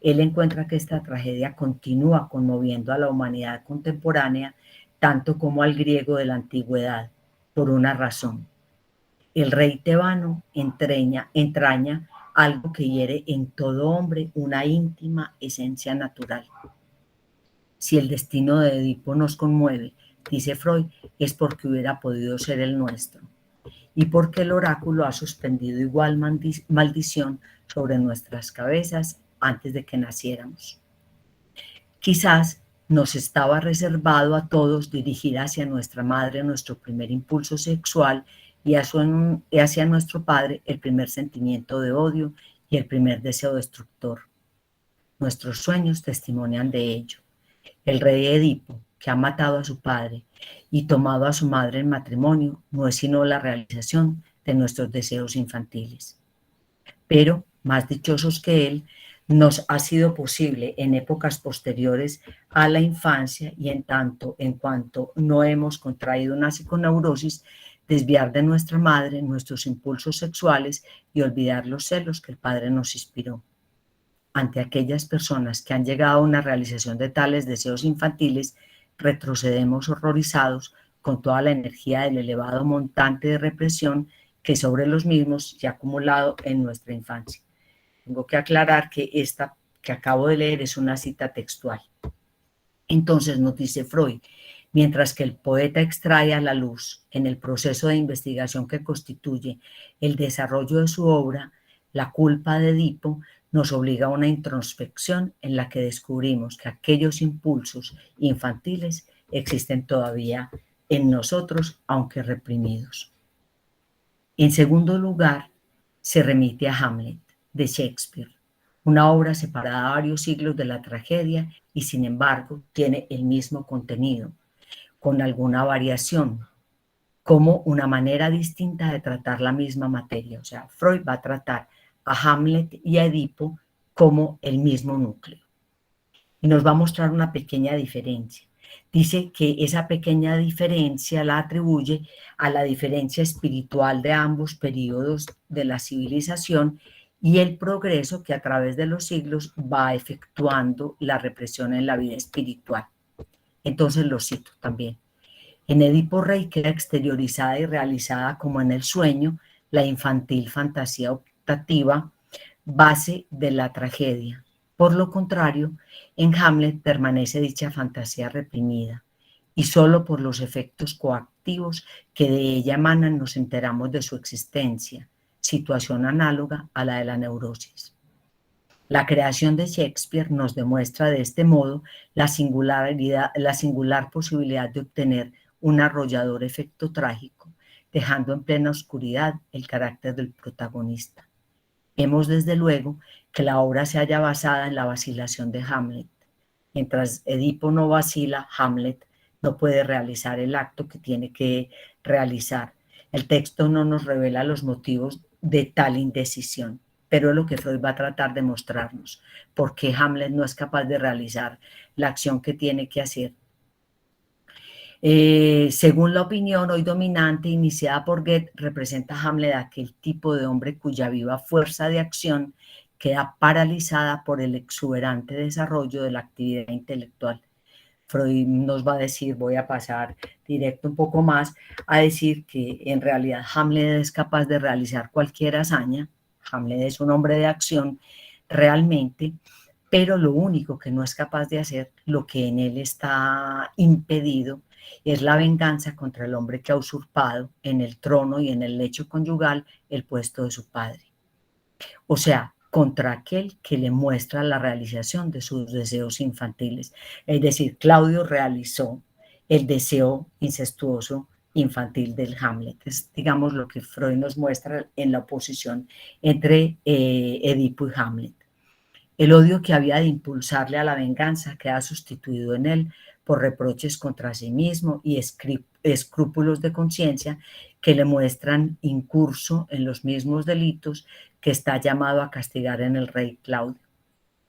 Él encuentra que esta tragedia continúa conmoviendo a la humanidad contemporánea tanto como al griego de la antigüedad, por una razón. El rey tebano entraña algo que hiere en todo hombre una íntima esencia natural. Si el destino de Edipo nos conmueve, dice Freud, es porque hubiera podido ser el nuestro y porque el oráculo ha suspendido igual maldición sobre nuestras cabezas antes de que naciéramos. Quizás nos estaba reservado a todos dirigir hacia nuestra madre nuestro primer impulso sexual y hacia nuestro padre el primer sentimiento de odio y el primer deseo destructor. Nuestros sueños testimonian de ello. El rey Edipo, que ha matado a su padre y tomado a su madre en matrimonio, no es sino la realización de nuestros deseos infantiles. Pero, más dichosos que él, nos ha sido posible en épocas posteriores a la infancia y en tanto en cuanto no hemos contraído una psiconeurosis, desviar de nuestra madre nuestros impulsos sexuales y olvidar los celos que el padre nos inspiró. Ante aquellas personas que han llegado a una realización de tales deseos infantiles, retrocedemos horrorizados con toda la energía del elevado montante de represión que sobre los mismos se ha acumulado en nuestra infancia. Tengo que aclarar que esta que acabo de leer es una cita textual. Entonces nos dice Freud, mientras que el poeta extrae a la luz en el proceso de investigación que constituye el desarrollo de su obra, La culpa de Edipo nos obliga a una introspección en la que descubrimos que aquellos impulsos infantiles existen todavía en nosotros, aunque reprimidos. En segundo lugar, se remite a Hamlet, de Shakespeare, una obra separada a varios siglos de la tragedia y sin embargo tiene el mismo contenido, con alguna variación, como una manera distinta de tratar la misma materia. O sea, Freud va a tratar a Hamlet y a Edipo como el mismo núcleo. Y nos va a mostrar una pequeña diferencia. Dice que esa pequeña diferencia la atribuye a la diferencia espiritual de ambos periodos de la civilización y el progreso que a través de los siglos va efectuando la represión en la vida espiritual. Entonces lo cito también. En Edipo Rey queda exteriorizada y realizada como en el sueño la infantil fantasía optativa, base de la tragedia. Por lo contrario, en Hamlet permanece dicha fantasía reprimida y solo por los efectos coactivos que de ella emanan nos enteramos de su existencia, situación análoga a la de la neurosis. La creación de Shakespeare nos demuestra de este modo la singular posibilidad de obtener un arrollador efecto trágico, dejando en plena oscuridad el carácter del protagonista. Vemos desde luego que la obra se halla basada en la vacilación de Hamlet. Mientras Edipo no vacila, Hamlet no puede realizar el acto que tiene que realizar. El texto no nos revela los motivos de tal indecisión, pero es lo que Freud va a tratar de mostrarnos, por qué Hamlet no es capaz de realizar la acción que tiene que hacer. Según la opinión hoy dominante iniciada por Goethe, representa a Hamlet aquel tipo de hombre cuya viva fuerza de acción queda paralizada por el exuberante desarrollo de la actividad intelectual. Freud nos va a decir, voy a pasar directo un poco más, a decir que en realidad Hamlet es capaz de realizar cualquier hazaña. Hamlet es un hombre de acción realmente, pero lo único que no es capaz de hacer, lo que en él está impedido, es la venganza contra el hombre que ha usurpado en el trono y en el lecho conyugal el puesto de su padre. O sea, contra aquel que le muestra la realización de sus deseos infantiles. Es decir, Claudio realizó el deseo incestuoso infantil del Hamlet. Es, digamos, lo que Freud nos muestra en la oposición entre Edipo y Hamlet. El odio que había de impulsarle a la venganza queda sustituido en él por reproches contra sí mismo y escrúpulos de conciencia que le muestran incurso en los mismos delitos que está llamado a castigar en el rey Claudio.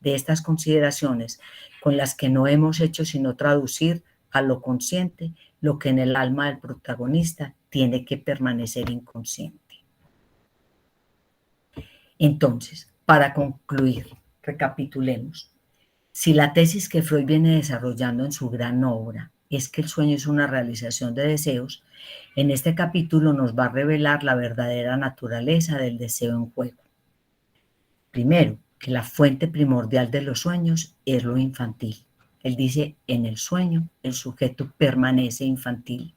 de estas consideraciones con las que no hemos hecho sino traducir a lo consciente lo que en el alma del protagonista tiene que permanecer inconsciente. Entonces, para concluir, recapitulemos. Si la tesis que Freud viene desarrollando en su gran obra es que el sueño es una realización de deseos, en este capítulo nos va a revelar la verdadera naturaleza del deseo en juego. Primero, que la fuente primordial de los sueños es lo infantil. Él dice, en el sueño el sujeto permanece infantil.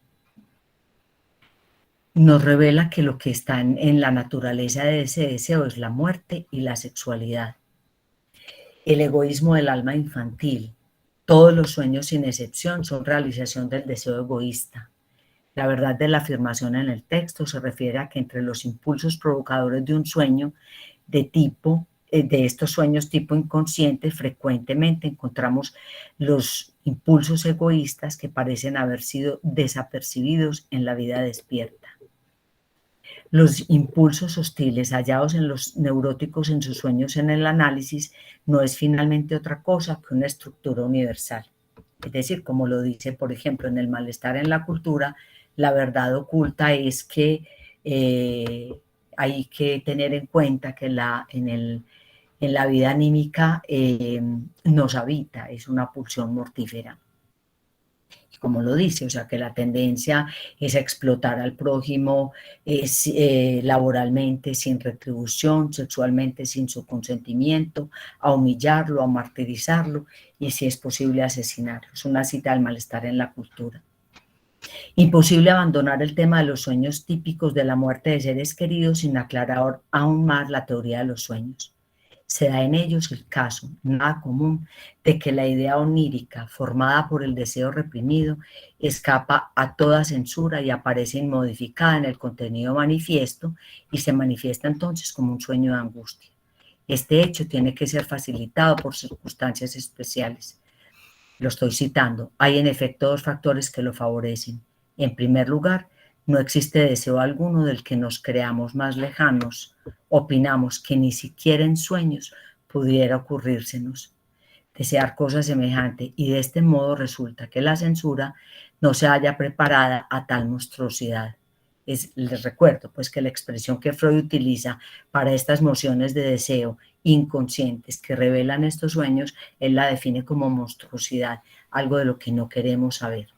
Nos revela que lo que está en la naturaleza de ese deseo es la muerte y la sexualidad. El egoísmo del alma infantil. Todos los sueños sin excepción son realización del deseo egoísta. La verdad de la afirmación en el texto se refiere a que entre los impulsos provocadores de un sueño de estos sueños tipo inconsciente, frecuentemente encontramos los impulsos egoístas que parecen haber sido desapercibidos en la vida despierta. Los impulsos hostiles hallados en los neuróticos en sus sueños en el análisis no es finalmente otra cosa que una estructura universal. Es decir, como lo dice, por ejemplo, en el malestar en la cultura, la verdad oculta es que hay que tener en cuenta que en la vida anímica nos habita, es una pulsión mortífera. Como lo dice, o sea que la tendencia es a explotar al prójimo laboralmente sin retribución, sexualmente sin su consentimiento, a humillarlo, a martirizarlo y si es posible asesinarlo. Es una cita del malestar en la cultura. Imposible abandonar el tema de los sueños típicos de la muerte de seres queridos sin aclarar aún más la teoría de los sueños. Se da en ellos el caso, nada común, de que la idea onírica, formada por el deseo reprimido, escapa a toda censura y aparece inmodificada en el contenido manifiesto y se manifiesta entonces como un sueño de angustia. Este hecho tiene que ser facilitado por circunstancias especiales. Lo estoy citando. Hay en efecto dos factores que lo favorecen. En primer lugar, no existe deseo alguno del que nos creamos más lejanos. Opinamos que ni siquiera en sueños pudiera ocurrírsenos desear cosas semejantes y de este modo resulta que la censura no se halla preparada a tal monstruosidad. Les recuerdo pues que la expresión que Freud utiliza para estas mociones de deseo inconscientes que revelan estos sueños, él la define como monstruosidad, algo de lo que no queremos saber.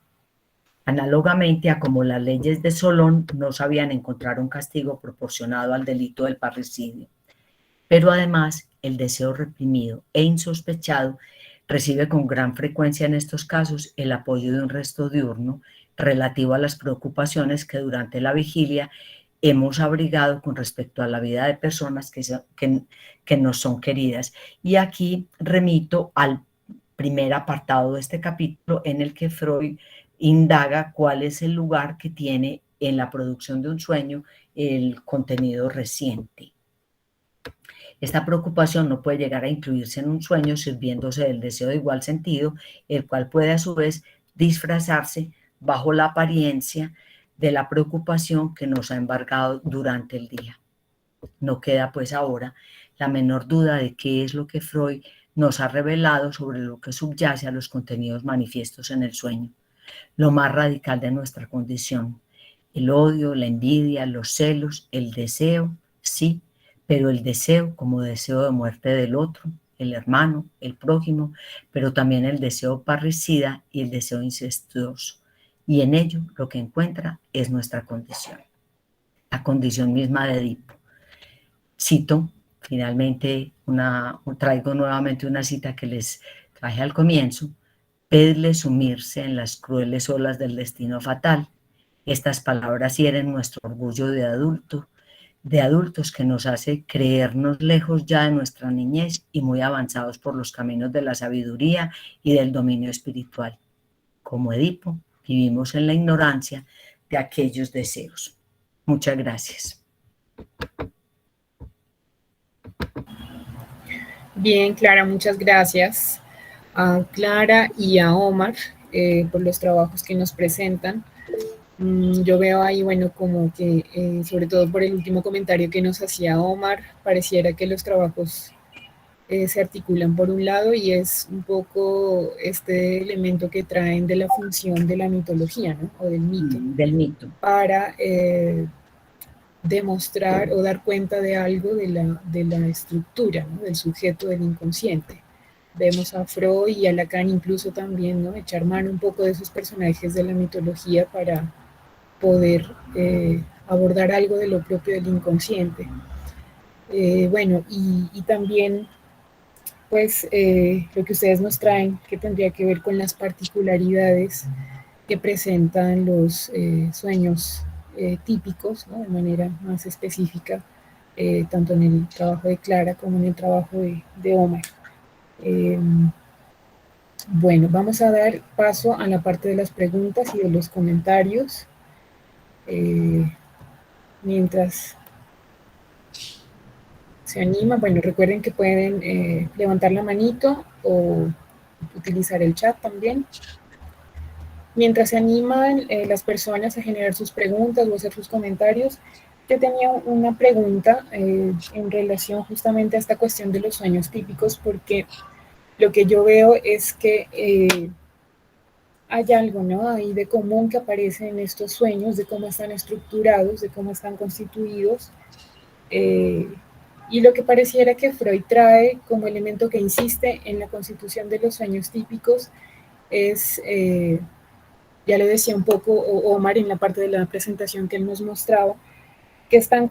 Análogamente a como las leyes de Solón no sabían encontrar un castigo proporcionado al delito del parricidio. Pero además, el deseo reprimido e insospechado recibe con gran frecuencia en estos casos el apoyo de un resto diurno relativo a las preocupaciones que durante la vigilia hemos abrigado con respecto a la vida de personas que nos son queridas. Y aquí remito al primer apartado de este capítulo en el que Freud indaga cuál es el lugar que tiene en la producción de un sueño el contenido reciente. Esta preocupación no puede llegar a incluirse en un sueño sirviéndose del deseo de igual sentido, el cual puede a su vez disfrazarse bajo la apariencia de la preocupación que nos ha embargado durante el día. No queda pues ahora la menor duda de qué es lo que Freud nos ha revelado sobre lo que subyace a los contenidos manifiestos en el sueño. Lo más radical de nuestra condición, el odio, la envidia, los celos, el deseo, sí, pero el deseo como deseo de muerte del otro, el hermano, el prójimo, pero también el deseo parricida y el deseo incestuoso. Y en ello lo que encuentra es nuestra condición, la condición misma de Edipo. Cito finalmente, traigo nuevamente una cita que les traje al comienzo. Pedle sumirse en las crueles olas del destino fatal. Estas palabras hieren nuestro orgullo de adultos que nos hace creernos lejos ya de nuestra niñez y muy avanzados por los caminos de la sabiduría y del dominio espiritual. Como Edipo, vivimos en la ignorancia de aquellos deseos. Muchas gracias. Bien, Clara, muchas gracias a Clara y a Omar por los trabajos que nos presentan. Yo veo ahí, bueno, como que, sobre todo por el último comentario que nos hacía Omar, pareciera que los trabajos se articulan por un lado, y es un poco este elemento que traen de la función de la mitología, ¿no? O del mito. Del mito. Para demostrar o dar cuenta de algo de la estructura, ¿no? Del sujeto del inconsciente. Vemos a Freud y a Lacan incluso también, ¿no? Echar mano un poco de esos personajes de la mitología para poder abordar algo de lo propio del inconsciente. Bueno, y también pues lo que ustedes nos traen, que tendría que ver con las particularidades que presentan los sueños típicos, ¿no? De manera más específica, tanto en el trabajo de Clara como en el trabajo de Omar. Bueno, vamos a dar paso a la parte de las preguntas y de los comentarios. Mientras se anima, bueno, recuerden que pueden levantar la manito o utilizar el chat también. Mientras se animan las personas a generar sus preguntas o hacer sus comentarios, yo tenía una pregunta en relación justamente a esta cuestión de los sueños típicos, porque lo que yo veo es que hay algo, ¿no? Ahí de común que aparece en estos sueños, de cómo están estructurados, de cómo están constituidos. Y lo que pareciera que Freud trae como elemento que insiste en la constitución de los sueños típicos es, ya lo decía un poco Omar en la parte de la presentación que él nos mostraba, que están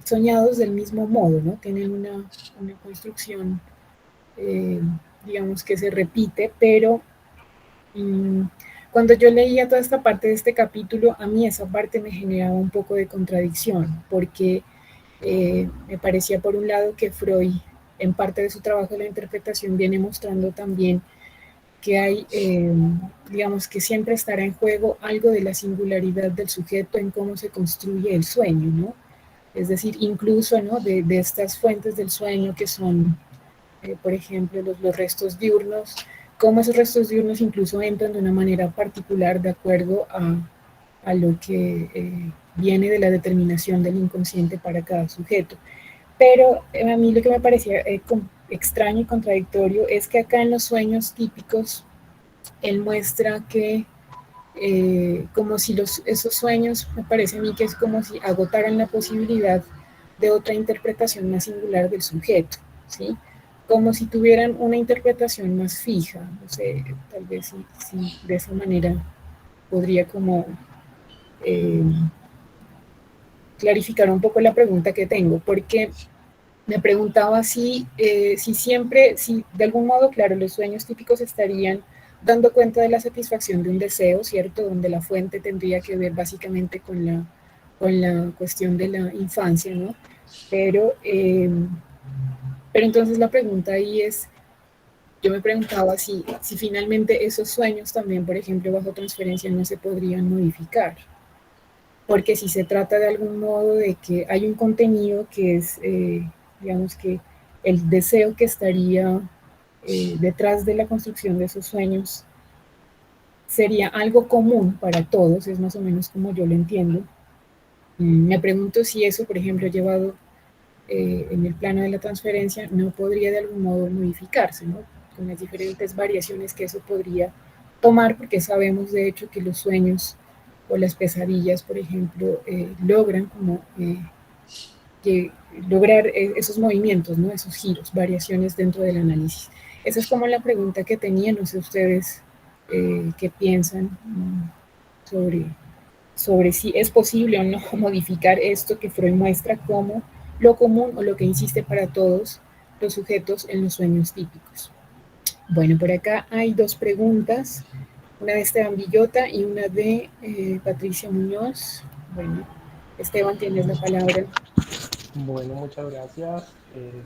soñados del mismo modo, ¿no? Tienen una construcción, digamos, que se repite, pero cuando yo leía toda esta parte de este capítulo, a mí esa parte me generaba un poco de contradicción, porque me parecía por un lado que Freud, en parte de su trabajo de la interpretación, viene mostrando también que hay, digamos, que siempre estará en juego algo de la singularidad del sujeto en cómo se construye el sueño, ¿no? Es decir, incluso, ¿no? de estas fuentes del sueño que son, por ejemplo, los restos diurnos, cómo esos restos diurnos incluso entran de una manera particular de acuerdo a lo que viene de la determinación del inconsciente para cada sujeto. Pero a mí lo que me parecía extraño y contradictorio es que acá en los sueños típicos él muestra que como si esos sueños, me parece a mí que es como si agotaran la posibilidad de otra interpretación más singular del sujeto, ¿sí? Como si tuvieran una interpretación más fija, no sé, tal vez si de esa manera podría como clarificar un poco la pregunta que tengo, porque me preguntaba si siempre, si de algún modo, claro, los sueños típicos estarían dando cuenta de la satisfacción de un deseo, ¿cierto? Donde la fuente tendría que ver básicamente con la cuestión de la infancia, ¿no? Pero entonces la pregunta ahí es, yo me preguntaba si finalmente esos sueños también, por ejemplo, bajo transferencia no se podrían modificar. Porque si se trata de algún modo de que hay un contenido que es, digamos que el deseo que estaría detrás de la construcción de esos sueños sería algo común para todos, es más o menos como yo lo entiendo. Me pregunto si eso, por ejemplo, llevado en el plano de la transferencia, no podría de algún modo modificarse, ¿no? Con las diferentes variaciones que eso podría tomar, porque sabemos de hecho que los sueños o las pesadillas, por ejemplo, logran como lograr esos movimientos, ¿no? Esos giros, variaciones dentro del análisis. Esa es como la pregunta que tenía, no sé ustedes qué piensan sobre si es posible o no modificar esto que Freud muestra como lo común o lo que insiste para todos los sujetos en los sueños típicos. Bueno, por acá hay dos preguntas, una de Esteban Villota y una de Patricia Muñoz. Bueno, Esteban, tienes la palabra. Bueno, muchas gracias.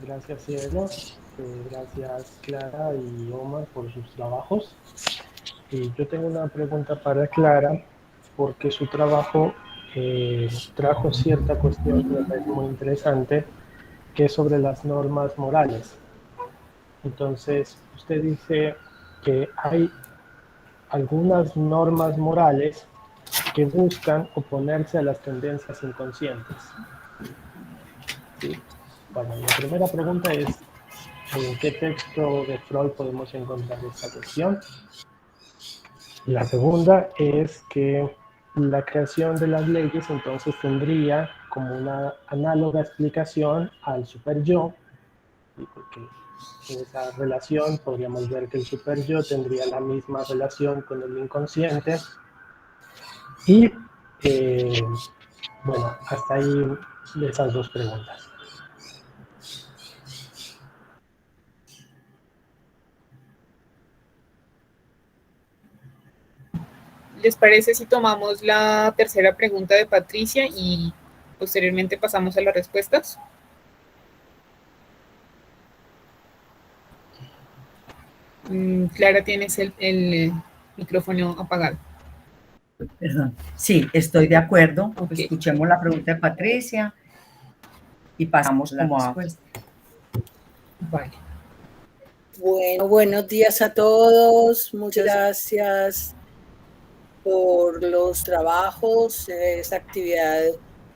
Gracias, Cielo. Gracias, Clara y Omar, por sus trabajos. Yo tengo una pregunta para Clara, porque su trabajo trajo cierta cuestión que me parece muy interesante, que es sobre las normas morales. Entonces, usted dice que hay algunas normas morales que buscan oponerse a las tendencias inconscientes. ¿Sí? Bueno, la primera pregunta es, ¿En qué texto de Freud podemos encontrar esta cuestión? La segunda es que la creación de las leyes entonces tendría como una análoga explicación al superyo, porque en esa relación podríamos ver que el superyo tendría la misma relación con el inconsciente. Y bueno, hasta ahí de esas dos preguntas. ¿Les parece si tomamos la tercera pregunta de Patricia y posteriormente pasamos a las respuestas? Clara, tienes el micrófono apagado. Perdón. Sí, estoy de acuerdo. Okay. Escuchemos la pregunta de Patricia y pasamos a la respuesta. Vale. Bueno, buenos días a todos. Muchas gracias por los trabajos, esta actividad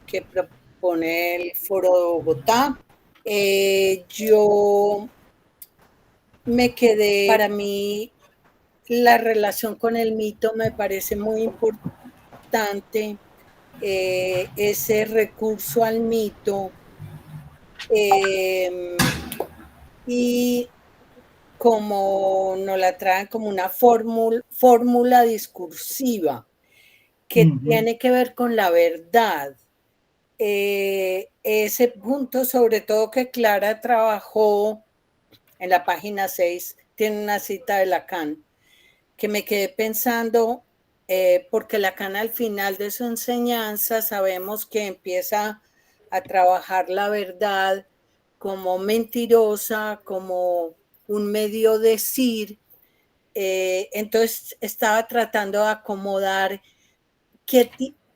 que propone el Foro de Bogotá. Yo me quedé, para mí, la relación con el mito me parece muy importante, ese recurso al mito y como nos la traen como una fórmula discursiva que tiene que ver con la verdad. Ese punto, sobre todo que Clara trabajó en la página 6, tiene una cita de Lacan, que me quedé pensando, porque Lacan al final de su enseñanza sabemos que empieza a trabajar la verdad como mentirosa, como un medio decir. Entonces estaba tratando de acomodar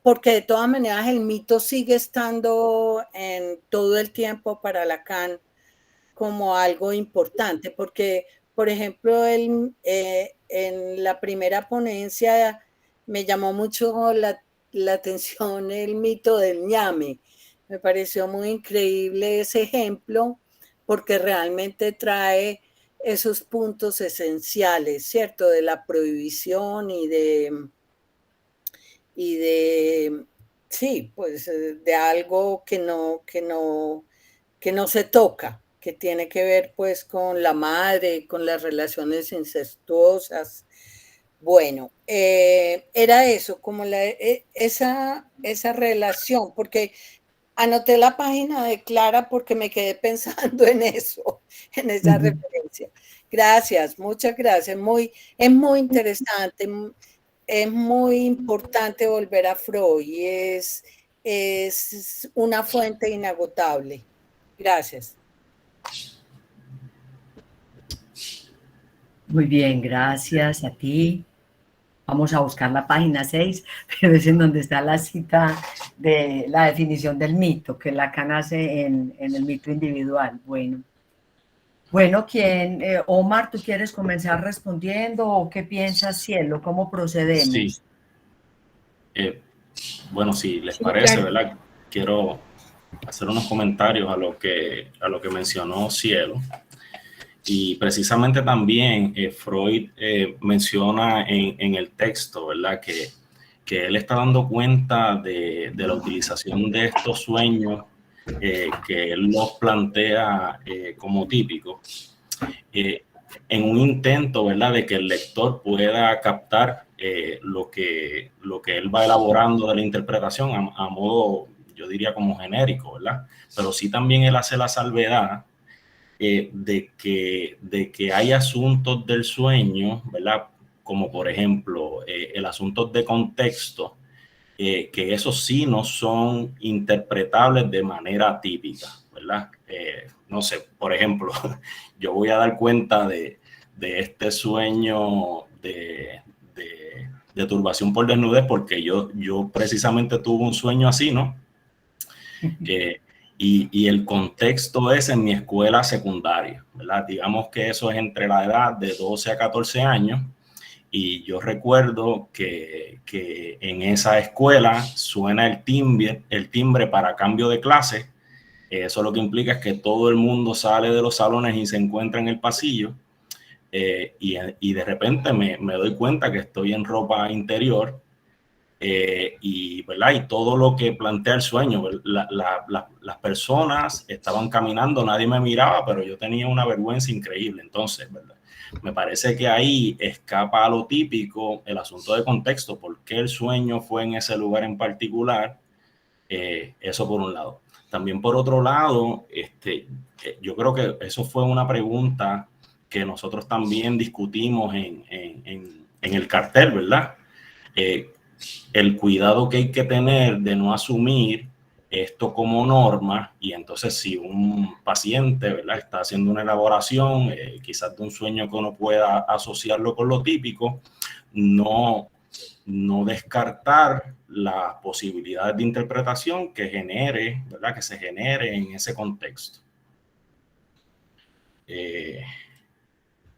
porque de todas maneras el mito sigue estando en todo el tiempo para Lacan como algo importante, porque por ejemplo en la primera ponencia me llamó mucho la atención el mito del ñame. Me pareció muy increíble ese ejemplo porque realmente trae esos puntos esenciales, ¿cierto? De la prohibición y de sí, pues de algo que no se toca, que tiene que ver pues con la madre, con las relaciones incestuosas. Bueno, era eso, como esa relación, porque anoté la página de Clara porque me quedé pensando en eso, en esa referencia. Gracias, muchas gracias. Es muy interesante, es muy importante volver a Freud y es una fuente inagotable. Gracias. Muy bien, gracias a ti. Vamos a buscar la página 6, pero es en donde está la cita de la definición del mito, que Lacan hace en el mito individual. Bueno, ¿quién? Omar, ¿tú quieres comenzar respondiendo o qué piensas, Cielo? ¿Cómo procedemos? Sí. Bueno, si les parece, claro, ¿verdad? Quiero hacer unos comentarios a lo que mencionó Cielo. Y precisamente también Freud menciona en el texto, ¿verdad? Que él está dando cuenta de la utilización de estos sueños que él los plantea como típicos, en un intento, ¿verdad?, de que el lector pueda captar lo que él va elaborando de la interpretación a modo, yo diría, como genérico, ¿verdad? Pero sí también él hace la salvedad de que hay asuntos del sueño, ¿verdad? Como por ejemplo el asunto de contexto, que esos sí no son interpretables de manera típica, ¿verdad? No sé, por ejemplo, yo voy a dar cuenta de este sueño de turbación por desnudez porque yo precisamente tuve un sueño así, ¿no? Y el contexto es en mi escuela secundaria, ¿verdad? Digamos que eso es entre la edad de 12 a 14 años. Y yo recuerdo que en esa escuela suena el timbre para cambio de clase Eso lo que implica es que todo el mundo sale de los salones y se encuentra en el pasillo, y de repente me doy cuenta que estoy en ropa interior, ¿verdad? Y todo lo que plantea el sueño, las personas estaban caminando, nadie me miraba, pero yo tenía una vergüenza increíble. Entonces, ¿verdad? Me parece que ahí escapa a lo típico el asunto de contexto, por qué el sueño fue en ese lugar en particular. Eso por un lado. También por otro lado, yo creo que eso fue una pregunta que nosotros también discutimos en el cartel, ¿verdad? El cuidado que hay que tener de no asumir esto como norma, y entonces si un paciente, ¿verdad?, está haciendo una elaboración, quizás de un sueño que uno pueda asociarlo con lo típico, no descartar las posibilidades de interpretación que genere, ¿verdad?, que se genere en ese contexto.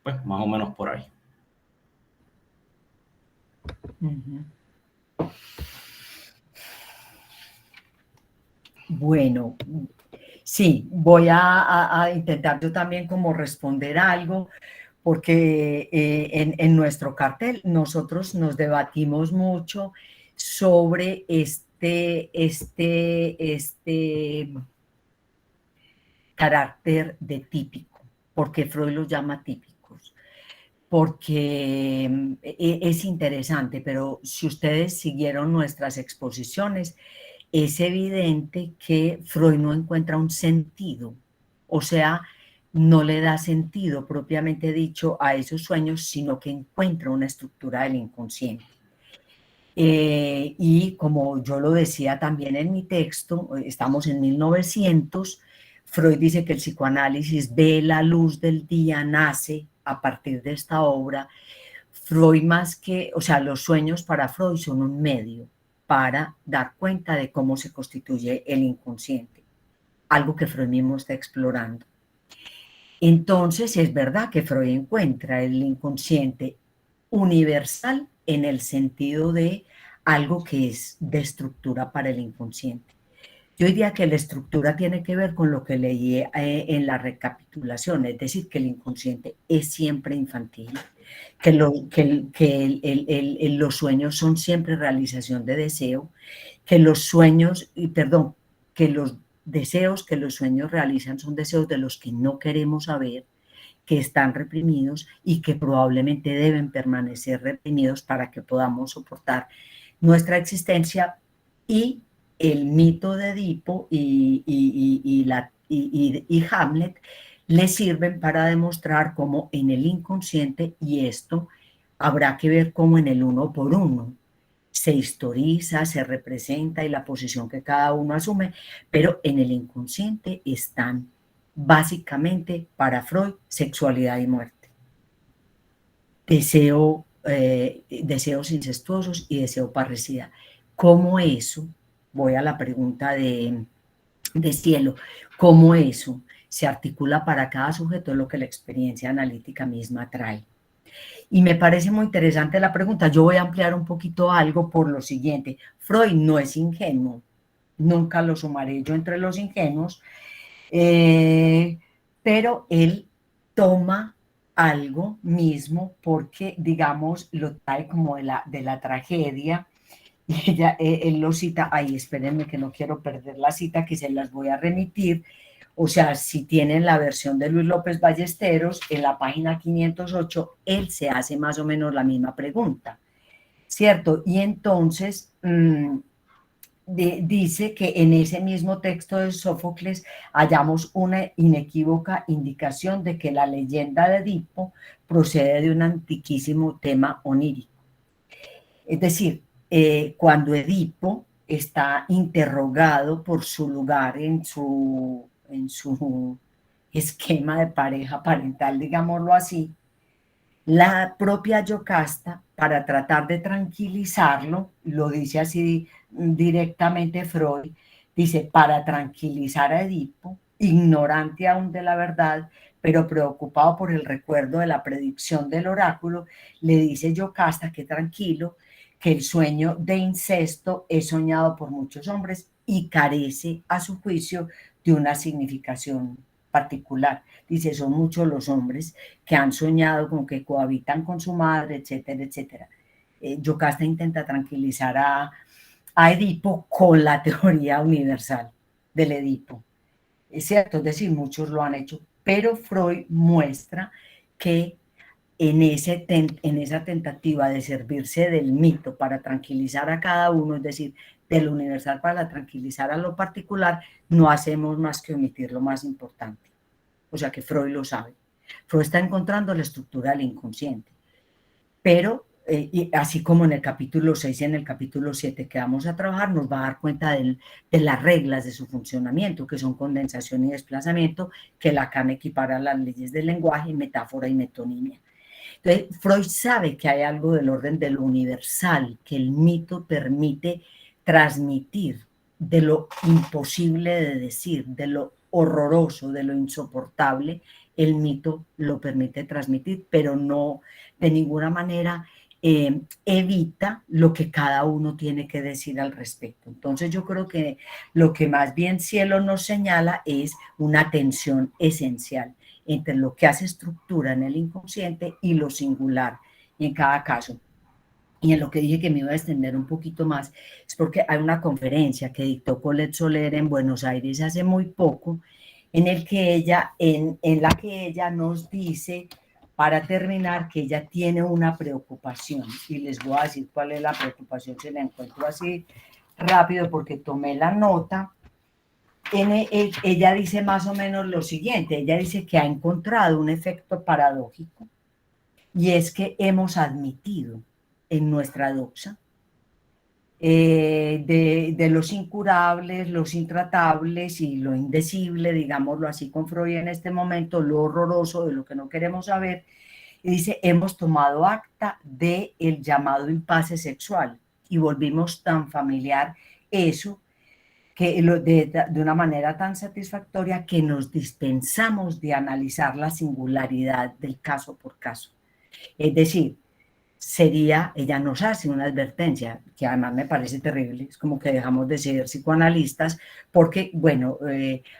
Pues más o menos por ahí. Bueno, sí, voy a intentar yo también como responder algo, porque en nuestro cartel nosotros nos debatimos mucho sobre este carácter de típico, porque Freud los llama típicos, porque es interesante, pero si ustedes siguieron nuestras exposiciones, es evidente que Freud no encuentra un sentido, o sea, no le da sentido propiamente dicho a esos sueños, sino que encuentra una estructura del inconsciente. Y como yo lo decía también en mi texto, estamos en 1900, Freud dice que el psicoanálisis ve la luz del día, nace a partir de esta obra. Freud más que, o sea, los sueños para Freud son un medio para dar cuenta de cómo se constituye el inconsciente, algo que Freud mismo está explorando. Entonces, es verdad que Freud encuentra el inconsciente universal en el sentido de algo que es de estructura para el inconsciente. Yo diría que la estructura tiene que ver con lo que leí en la recapitulación, es decir, que el inconsciente es siempre infantil, que los sueños son siempre realización de deseo, que los sueños, que los deseos que los sueños realizan son deseos de los que no queremos saber, que están reprimidos y que probablemente deben permanecer reprimidos para que podamos soportar nuestra existencia. Y el mito de Edipo y Hamlet le sirven para demostrar cómo en el inconsciente, y esto habrá que ver cómo en el uno por uno se historiza, se representa y la posición que cada uno asume, pero en el inconsciente están básicamente para Freud sexualidad y muerte, deseos incestuosos y deseo parricida. ¿Cómo eso? Voy a la pregunta de Cielo. ¿Cómo eso se articula para cada sujeto? Es lo que la experiencia analítica misma trae. Y me parece muy interesante la pregunta. Yo voy a ampliar un poquito algo por lo siguiente. Freud no es ingenuo. Nunca lo sumaré yo entre los ingenuos. Pero él toma algo mismo porque, digamos, lo trae como de la tragedia. Y él lo cita, ay, espérenme que no quiero perder la cita, que se las voy a remitir. O sea, si tienen la versión de Luis López Ballesteros, en la página 508, él se hace más o menos la misma pregunta, ¿cierto? Y entonces dice que en ese mismo texto de Sófocles hallamos una inequívoca indicación de que la leyenda de Edipo procede de un antiquísimo tema onírico. Es decir, cuando Edipo está interrogado por su lugar en su esquema de pareja parental, digámoslo así, la propia Yocasta, para tratar de tranquilizarlo, lo dice así directamente Freud, dice, para tranquilizar a Edipo, ignorante aún de la verdad, pero preocupado por el recuerdo de la predicción del oráculo, le dice Yocasta que tranquilo, que el sueño de incesto es soñado por muchos hombres y carece, a su juicio, de una significación particular. Dice, son muchos los hombres que han soñado con que cohabitan con su madre, etcétera, etcétera. Yocasta intenta tranquilizar a Edipo con la teoría universal del Edipo. Es cierto, es decir, muchos lo han hecho, pero Freud muestra que en esa tentativa de servirse del mito para tranquilizar a cada uno, es decir, de lo universal para tranquilizar a lo particular, no hacemos más que omitir lo más importante. O sea que Freud lo sabe. Freud está encontrando la estructura del inconsciente, pero y así como en el capítulo 6 y en el capítulo 7 que vamos a trabajar, nos va a dar cuenta de las reglas de su funcionamiento, que son condensación y desplazamiento, que Lacan equipara a las leyes del lenguaje, metáfora y metonimia. Entonces, Freud sabe que hay algo del orden de lo universal, que el mito permite transmitir, de lo imposible de decir, de lo horroroso, de lo insoportable, el mito lo permite transmitir, pero no de ninguna manera evita lo que cada uno tiene que decir al respecto. Entonces yo creo que lo que más bien Cielo nos señala es una tensión esencial entre lo que hace estructura en el inconsciente y lo singular en cada caso. Y en lo que dije que me iba a extender un poquito más, es porque hay una conferencia que dictó Colette Soler en Buenos Aires hace muy poco, en la que ella nos dice, para terminar, que ella tiene una preocupación. Y les voy a decir cuál es la preocupación, si la encuentro así rápido, porque tomé la nota. Ella dice más o menos lo siguiente, ella dice que ha encontrado un efecto paradójico, y es que hemos admitido en nuestra doxa de los incurables, los intratables y lo indecible, digámoslo así con Freud en este momento, lo horroroso de lo que no queremos saber, y dice, hemos tomado acta del llamado impasse sexual, y volvimos tan familiar eso, que de una manera tan satisfactoria que nos dispensamos de analizar la singularidad del caso por caso. Es decir, ella nos hace una advertencia, que además me parece terrible, es como que dejamos de ser psicoanalistas, porque, bueno,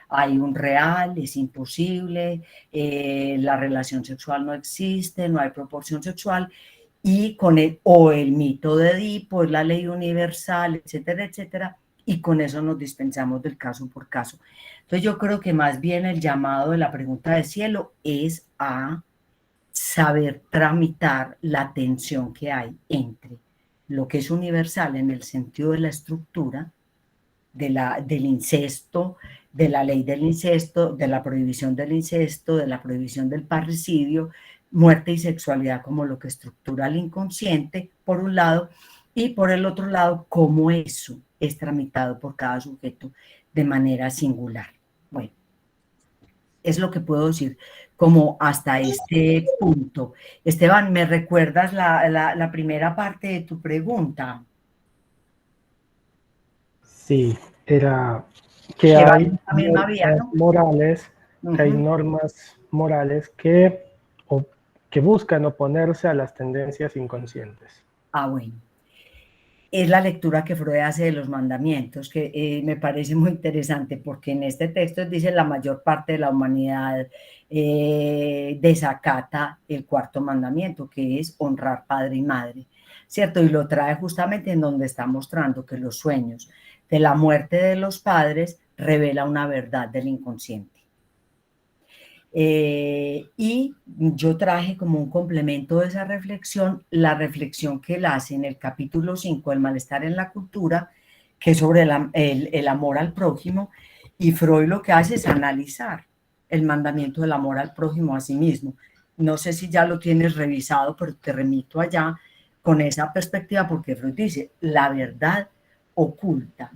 hay un real, es imposible, la relación sexual no existe, no hay proporción sexual, y con el mito de Edipo, es la ley universal, etcétera, etcétera, y con eso nos dispensamos del caso por caso. Entonces yo creo que más bien el llamado de la pregunta de Cielo es a saber tramitar la tensión que hay entre lo que es universal en el sentido de la estructura, del incesto, de la ley del incesto, de la prohibición del incesto, de la prohibición del parricidio, muerte y sexualidad como lo que estructura el inconsciente, por un lado, y por el otro lado, cómo eso es tramitado por cada sujeto de manera singular. Bueno, es lo que puedo decir como hasta este punto. Esteban, ¿me recuerdas la primera parte de tu pregunta? Sí, era que hay morales, Uh-huh. que hay normas morales que buscan oponerse a las tendencias inconscientes. Ah, bueno. Es la lectura que Freud hace de los mandamientos, que me parece muy interesante, porque en este texto dice la mayor parte de la humanidad desacata el cuarto mandamiento, que es honrar padre y madre, ¿cierto? Y lo trae justamente en donde está mostrando que los sueños de la muerte de los padres revela una verdad del inconsciente. Y yo traje como un complemento de esa reflexión, la reflexión que él hace en el capítulo 5, el malestar en la cultura, que es sobre el amor al prójimo, y Freud lo que hace es analizar el mandamiento del amor al prójimo a sí mismo. No sé si ya lo tienes revisado, pero te remito allá con esa perspectiva, porque Freud dice, la verdad oculta,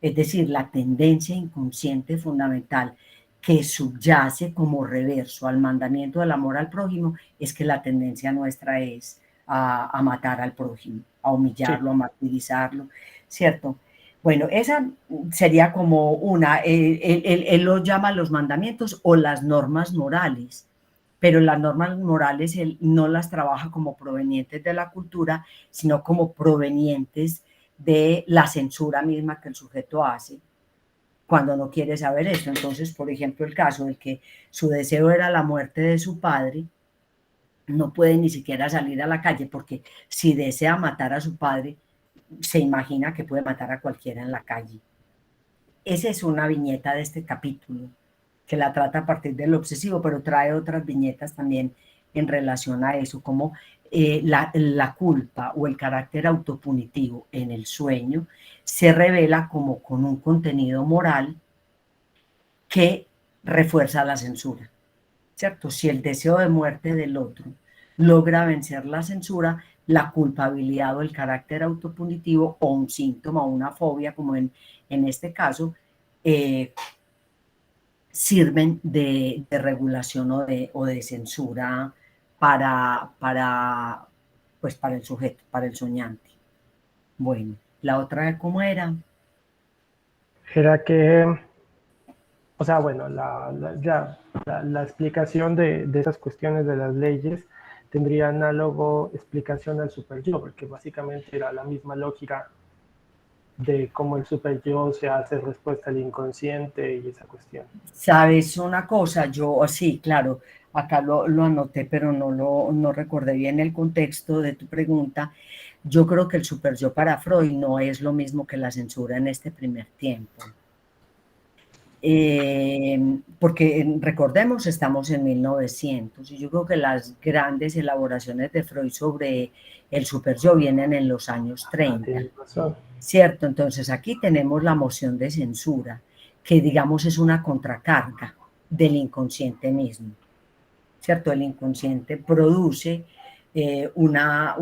es decir, la tendencia inconsciente fundamental que subyace como reverso al mandamiento del amor al prójimo, es que la tendencia nuestra es a matar al prójimo, a humillarlo, sí, a martirizarlo, ¿cierto? Bueno, esa sería como una, él lo llama los mandamientos o las normas morales, pero las normas morales él no las trabaja como provenientes de la cultura, sino como provenientes de la censura misma que el sujeto hace cuando no quiere saber esto. Entonces, por ejemplo, el caso del que su deseo era la muerte de su padre, no puede ni siquiera salir a la calle porque si desea matar a su padre, se imagina que puede matar a cualquiera en la calle. Esa es una viñeta de este capítulo, que la trata a partir del obsesivo, pero trae otras viñetas también en relación a eso, como la culpa o el carácter autopunitivo en el sueño se revela como con un contenido moral que refuerza la censura, ¿cierto? Si el deseo de muerte del otro logra vencer la censura, la culpabilidad o el carácter autopunitivo o un síntoma o una fobia, como en este caso, sirven de regulación o de censura pues para el sujeto, para el soñante. Bueno, la otra, ¿cómo era? Era que, o sea, bueno, la explicación de esas cuestiones de las leyes tendría análogo explicación al superyo, porque básicamente era la misma lógica de cómo el superyo se hace respuesta al inconsciente y esa cuestión. ¿Sabes una cosa? Yo, sí, claro, acá lo anoté, pero no recordé bien el contexto de tu pregunta. Yo creo que el superyo para Freud no es lo mismo que la censura en este primer tiempo. Porque recordemos, estamos en 1900 y yo creo que las grandes elaboraciones de Freud sobre el superyo vienen en los años 30. ¿Cierto? Entonces aquí tenemos la moción de censura, que digamos es una contracarga del inconsciente mismo, ¿cierto? El inconsciente produce una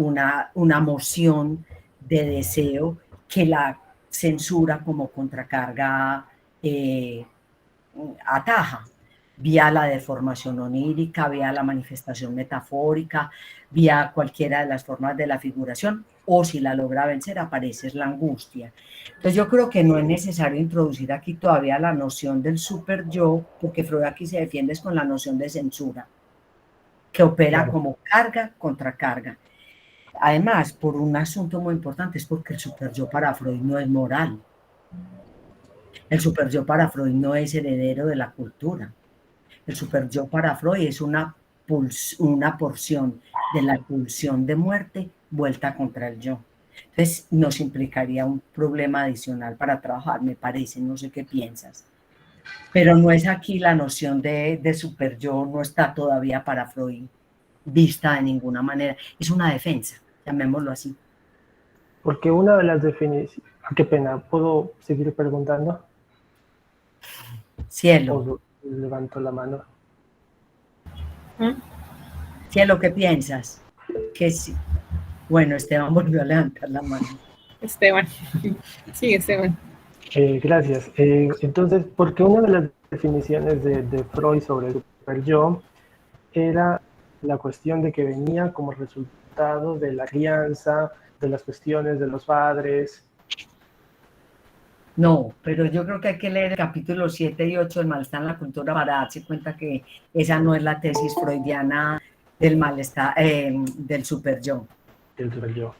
moción de deseo que la censura como contracarga ataja, vía la deformación onírica, vía la manifestación metafórica, vía cualquiera de las formas de la figuración, o si la logra vencer, aparece la angustia. Entonces yo creo que no es necesario introducir aquí todavía la noción del super yo, porque Freud aquí se defiende con la noción de censura, que opera como carga contra carga. Además, por un asunto muy importante, es porque el super yo para Freud no es moral. El super yo para Freud no es heredero de la cultura. El super yo para Freud es una porción de la pulsión de muerte vuelta contra el yo. Entonces nos implicaría un problema adicional para trabajar, me parece, no sé qué piensas. Pero no es aquí la noción de super yo, no está todavía para Freud vista de ninguna manera. Es una defensa, llamémoslo así. Porque una de las definiciones... Qué pena, ¿puedo seguir preguntando? Cielo. O levanto la mano. Cielo, ¿qué piensas? Que sí. Bueno, Esteban volvió a levantar la mano. Esteban. Sí, Esteban. Gracias. Entonces, porque una de las definiciones de Freud sobre el superyo era la cuestión de que venía como resultado de la crianza, de las cuestiones de los padres. No, pero yo creo que hay que leer el capítulo 7 y 8 del malestar en la cultura para darse cuenta que esa no es la tesis freudiana del malestar, del superyo. Del superyo.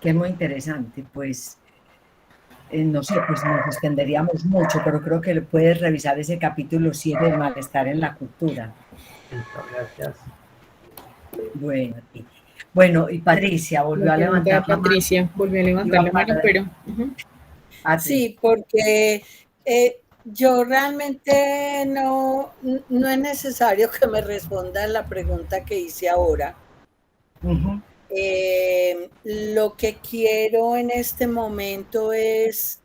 Que es muy interesante, pues, no sé, pues nos extenderíamos mucho, pero creo que puedes revisar ese capítulo 7 del malestar en la cultura. Listo, gracias. Bueno, bueno, y Patricia volvió a levantar la mano. Patricia volvió a levantar la mano, pero... Sí, porque yo realmente no es necesario que me respondan la pregunta que hice ahora. Lo que quiero en este momento es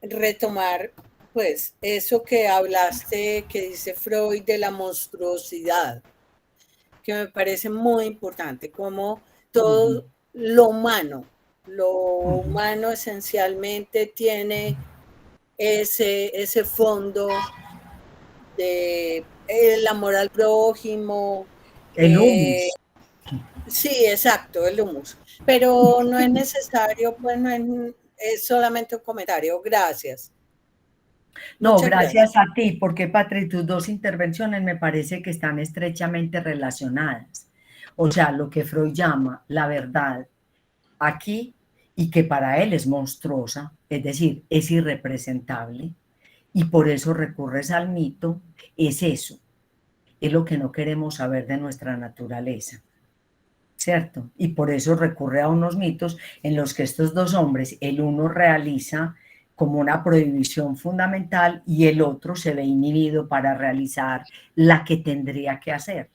retomar, pues, eso que hablaste, que dice Freud, de la monstruosidad, que me parece muy importante, como todo lo humano esencialmente tiene ese fondo de el amor al prójimo. El humus. Sí, exacto, el humus. Pero no es necesario, pues es solamente un comentario. Gracias. No, gracias a ti, porque Patri, tus dos intervenciones me parece que están estrechamente relacionadas. O sea, lo que Freud llama la verdad aquí y que para él es monstruosa, es decir, es irrepresentable, y por eso recurres al mito, es eso, es lo que no queremos saber de nuestra naturaleza, ¿cierto? Y por eso recurre a unos mitos en los que estos dos hombres, el uno realiza como una prohibición fundamental y el otro se ve inhibido para realizar la que tendría que hacer,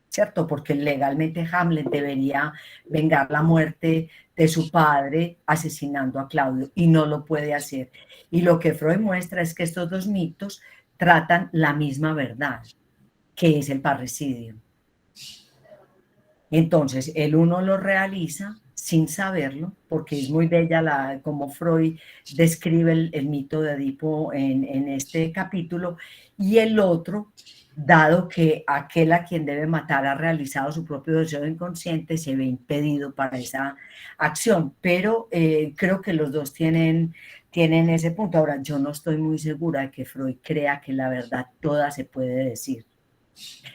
¿cierto? Porque legalmente Hamlet debería vengar la muerte de su padre asesinando a Claudio y no lo puede hacer. Y lo que Freud muestra es que estos dos mitos tratan la misma verdad, que es el parricidio. Entonces, el uno lo realiza sin saberlo, porque es muy bella como Freud describe el mito de Edipo en este capítulo, y el otro, dado que aquel a quien debe matar ha realizado su propio deseo inconsciente, se ve impedido para esa acción. Pero creo que los dos tienen ese punto. Ahora, yo no estoy muy segura de que Freud crea que la verdad toda se puede decir.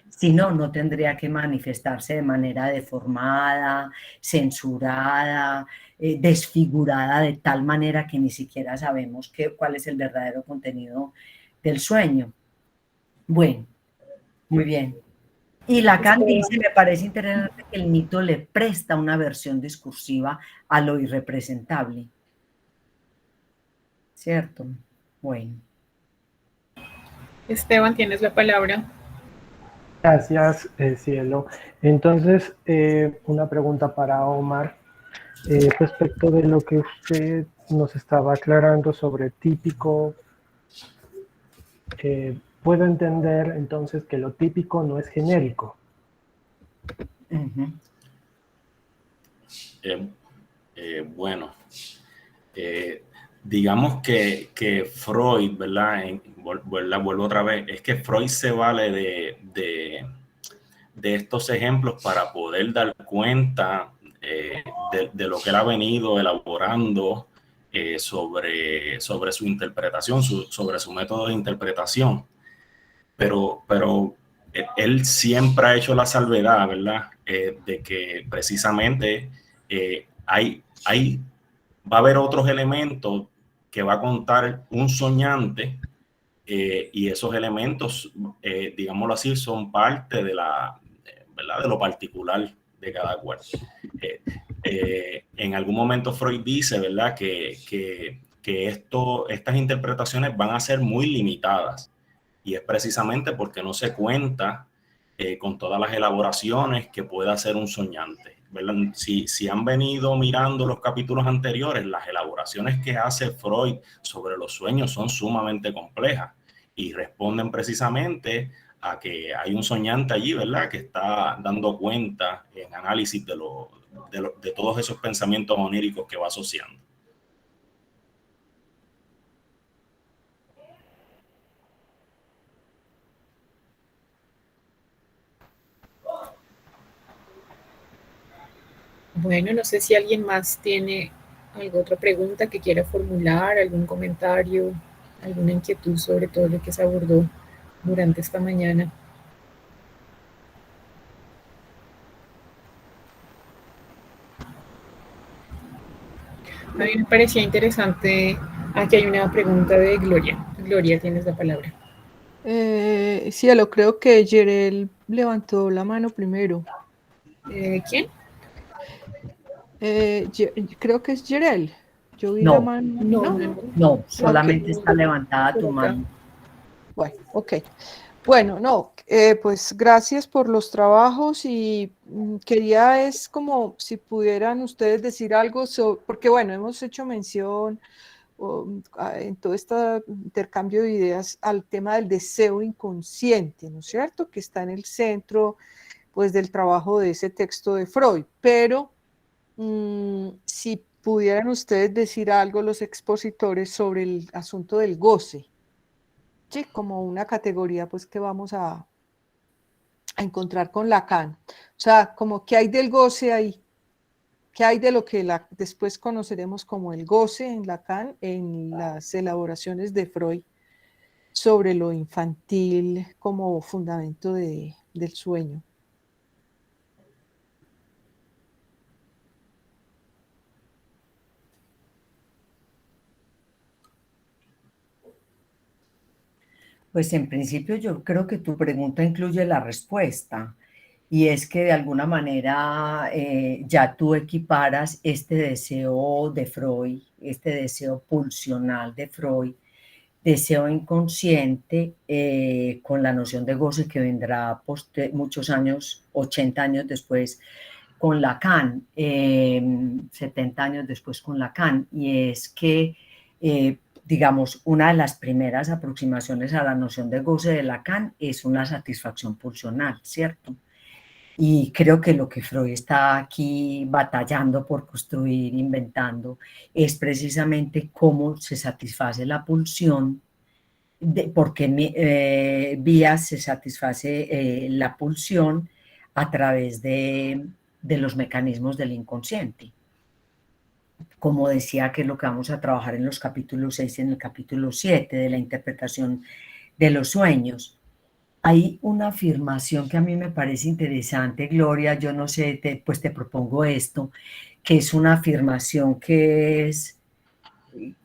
Si no, no tendría que manifestarse de manera deformada, censurada, desfigurada, de tal manera que ni siquiera sabemos cuál es el verdadero contenido del sueño. Bueno, muy bien. Y Lacan dice, me parece interesante que el mito le presta una versión discursiva a lo irrepresentable. ¿Cierto? Bueno. Esteban, tienes la palabra. Gracias, Cielo. Entonces, una pregunta para Omar. Respecto de lo que usted nos estaba aclarando sobre típico, puedo entender entonces que lo típico no es genérico. Uh-huh. Bueno, digamos que Freud, ¿verdad? Vuelvo otra vez, es que Freud se vale de estos ejemplos para poder dar cuenta de lo que él ha venido elaborando sobre su interpretación, sobre su método de interpretación. Pero él siempre ha hecho la salvedad, ¿verdad? De que precisamente va a haber otros elementos que va a contar un soñante y esos elementos, digámoslo así, son parte de ¿verdad? De lo particular de cada cual. En algún momento Freud dice, ¿verdad? Que estas interpretaciones van a ser muy limitadas y es precisamente porque no se cuenta con todas las elaboraciones que pueda hacer un soñante, ¿verdad? Si han venido mirando los capítulos anteriores, las elaboraciones que hace Freud sobre los sueños son sumamente complejas y responden precisamente a que hay un soñante allí, ¿verdad? Que está dando cuenta en análisis de todos esos pensamientos oníricos que va asociando. Bueno, no sé si alguien más tiene alguna otra pregunta que quiera formular, algún comentario, alguna inquietud sobre todo lo que se abordó durante esta mañana. A mí me parecía interesante. Aquí hay una pregunta de Gloria. Gloria, tienes la palabra. Cielo, creo que Yerel levantó la mano primero. ¿Quién? Creo que es Yerel. Yo vi No, la mano. No, solamente Okay. está levantada tu mano. Bueno, ok. Bueno, no, pues gracias por los trabajos y quería es como si pudieran ustedes decir algo sobre, porque bueno, hemos hecho mención en todo este intercambio de ideas al tema del deseo inconsciente, ¿no es cierto? Que está en el centro pues del trabajo de ese texto de Freud, pero si pudieran ustedes decir algo los expositores sobre el asunto del goce, ¿sí? Como una categoría pues que vamos a encontrar con Lacan, o sea, como qué hay del goce ahí, qué hay de lo que después conoceremos como el goce en Lacan, en las elaboraciones de Freud sobre lo infantil como fundamento del sueño. Pues en principio yo creo que tu pregunta incluye la respuesta y es que de alguna manera ya tú equiparas este deseo de Freud, este deseo pulsional de Freud, deseo inconsciente con la noción de goce que vendrá muchos años, 80 años después con Lacan, 70 años después con Lacan, y es que digamos, una de las primeras aproximaciones a la noción de goce de Lacan es una satisfacción pulsional, ¿cierto? Y creo que lo que Freud está aquí batallando por construir, inventando, es precisamente cómo se satisface la pulsión, por qué vías se satisface la pulsión a través de los mecanismos del inconsciente. Como decía, que es lo que vamos a trabajar en los capítulos 6 y en el capítulo 7 de la interpretación de los sueños. Hay una afirmación que a mí me parece interesante, Gloria, yo no sé, pues te propongo esto, que es una afirmación que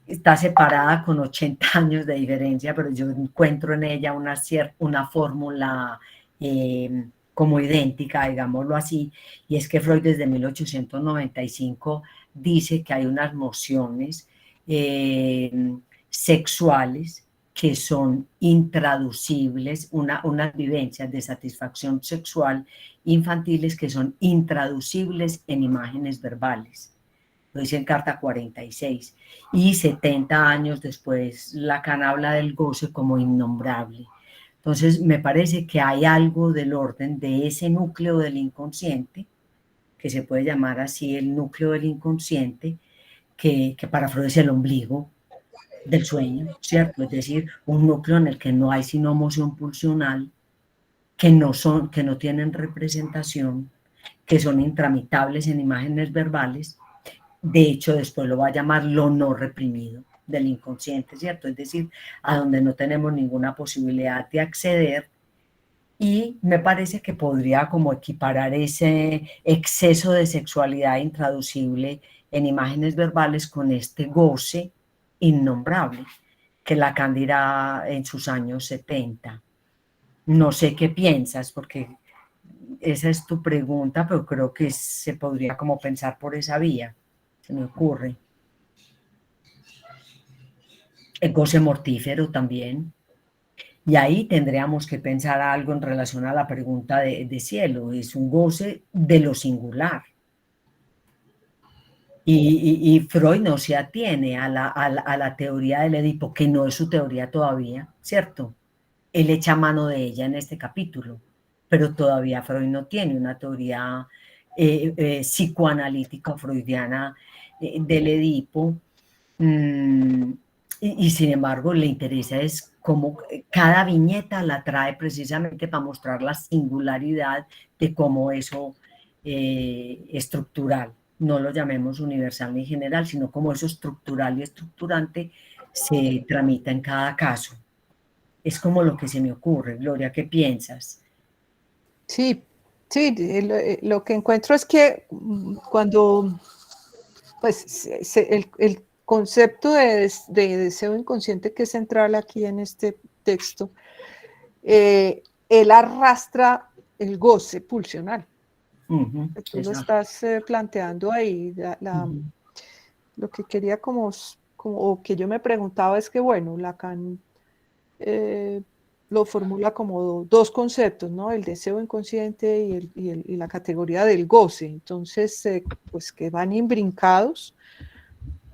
está separada con 80 años de diferencia, pero yo encuentro en ella una fórmula como idéntica, digámoslo así, y es que Freud desde 1895 dice que hay unas emociones sexuales que son intraducibles, unas vivencias de satisfacción sexual infantiles que son intraducibles en imágenes verbales. Lo dice en carta 46. Y 70 años después, Lacan habla del goce como innombrable. Entonces, me parece que hay algo del orden de ese núcleo del inconsciente, que se puede llamar así el núcleo del inconsciente, que para Freud es el ombligo del sueño, ¿cierto? Es decir, un núcleo en el que no hay sino emoción pulsional, que no tienen representación, que son intramitables en imágenes verbales. De hecho, después lo va a llamar lo no reprimido del inconsciente, ¿cierto? Es decir, a donde no tenemos ninguna posibilidad de acceder. Y me parece que podría como equiparar ese exceso de sexualidad intraducible en imágenes verbales con este goce innombrable que Lacan dirá en sus años 70. No sé qué piensas, porque esa es tu pregunta, pero creo que se podría como pensar por esa vía, se me ocurre. El goce mortífero también. Y ahí tendríamos que pensar algo en relación a la pregunta de Cielo. Es un goce de lo singular. Y Freud no se atiene a la teoría del Edipo, que no es su teoría todavía, ¿cierto? Él echa mano de ella en este capítulo, pero todavía Freud no tiene una teoría psicoanalítica freudiana del Edipo. Y sin embargo le interesa es cómo cada viñeta la trae precisamente para mostrar la singularidad de cómo eso estructural, no lo llamemos universal ni general, sino cómo eso estructural y estructurante se tramita en cada caso. Es como lo que se me ocurre. Gloria, ¿qué piensas? Sí, sí, lo que encuentro es que cuando, pues, el concepto de deseo inconsciente que es central aquí en este texto, él arrastra el goce pulsional. Tú lo estás planteando ahí. Lo que quería o que yo me preguntaba es que, bueno, Lacan lo formula como dos conceptos, ¿no? El deseo inconsciente y la categoría del goce. Entonces, pues que van imbrincados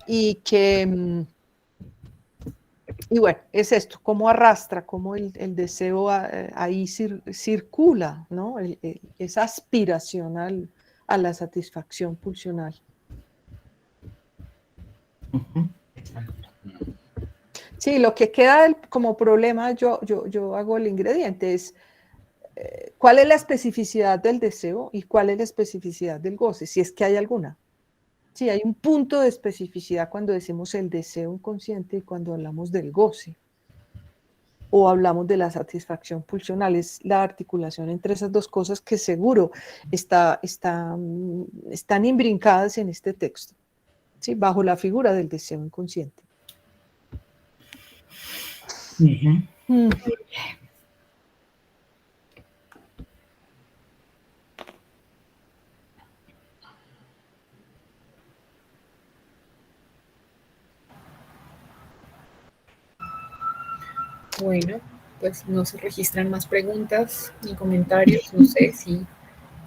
y que, y bueno, es esto, cómo arrastra, cómo el deseo ahí circula, ¿no? Esa aspiración a la satisfacción pulsional. Sí, lo que queda como problema, yo hago el ingrediente, es cuál es la especificidad del deseo y cuál es la especificidad del goce, si es que hay alguna. Sí, hay un punto de especificidad cuando decimos el deseo inconsciente y cuando hablamos del goce o hablamos de la satisfacción pulsional. Es la articulación entre esas dos cosas que seguro están imbrincadas en este texto, ¿sí? Bajo la figura del deseo inconsciente. Mm. Bueno, pues no se registran más preguntas ni comentarios. No sé si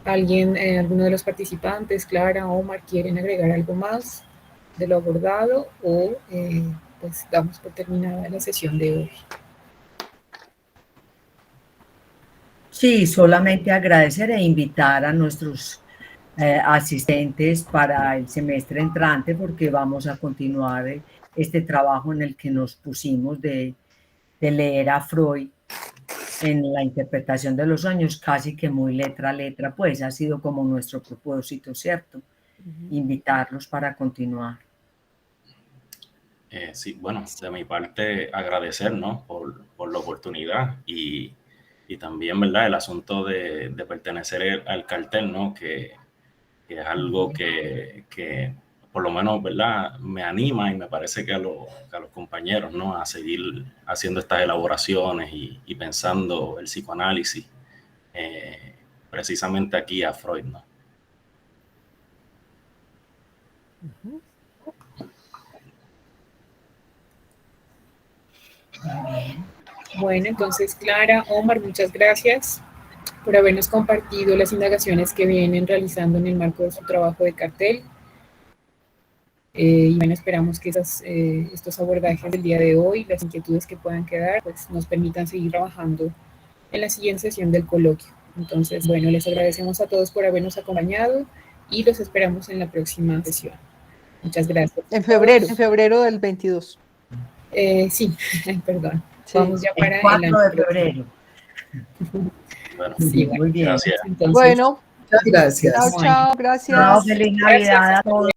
alguien, alguno de los participantes, Clara, Omar, quieren agregar algo más de lo abordado o pues damos por terminada la sesión de hoy. Sí, solamente agradecer e invitar a nuestros asistentes para el semestre entrante, porque vamos a continuar este trabajo en el que nos pusimos de leer a Freud en la interpretación de los sueños, casi que muy letra a letra, pues ha sido como nuestro propósito, ¿cierto? Invitarlos para continuar. Sí, bueno, de mi parte agradecer, ¿no? por la oportunidad y también, ¿verdad? El asunto de pertenecer al cartel, ¿no? Que es algo que por lo menos, ¿verdad? Me anima y me parece que a los compañeros, ¿no? A seguir haciendo estas elaboraciones y pensando el psicoanálisis, precisamente aquí a Freud, ¿no? Bueno, entonces Clara, Omar, muchas gracias por habernos compartido las indagaciones que vienen realizando en el marco de su trabajo de cartel. Y bueno, esperamos que estos abordajes del día de hoy, las inquietudes que puedan quedar, pues nos permitan seguir trabajando en la siguiente sesión del coloquio. Entonces, bueno, les agradecemos a todos por habernos acompañado y los esperamos en la próxima sesión. Muchas gracias. En febrero del 22. Sí, perdón. Sí. Vamos ya para el 4 el año de febrero. Bueno, Sí, bueno, muy bien. gracias. Entonces, Bueno, muchas gracias. chao, chao, gracias. Chao, feliz Navidad a todos.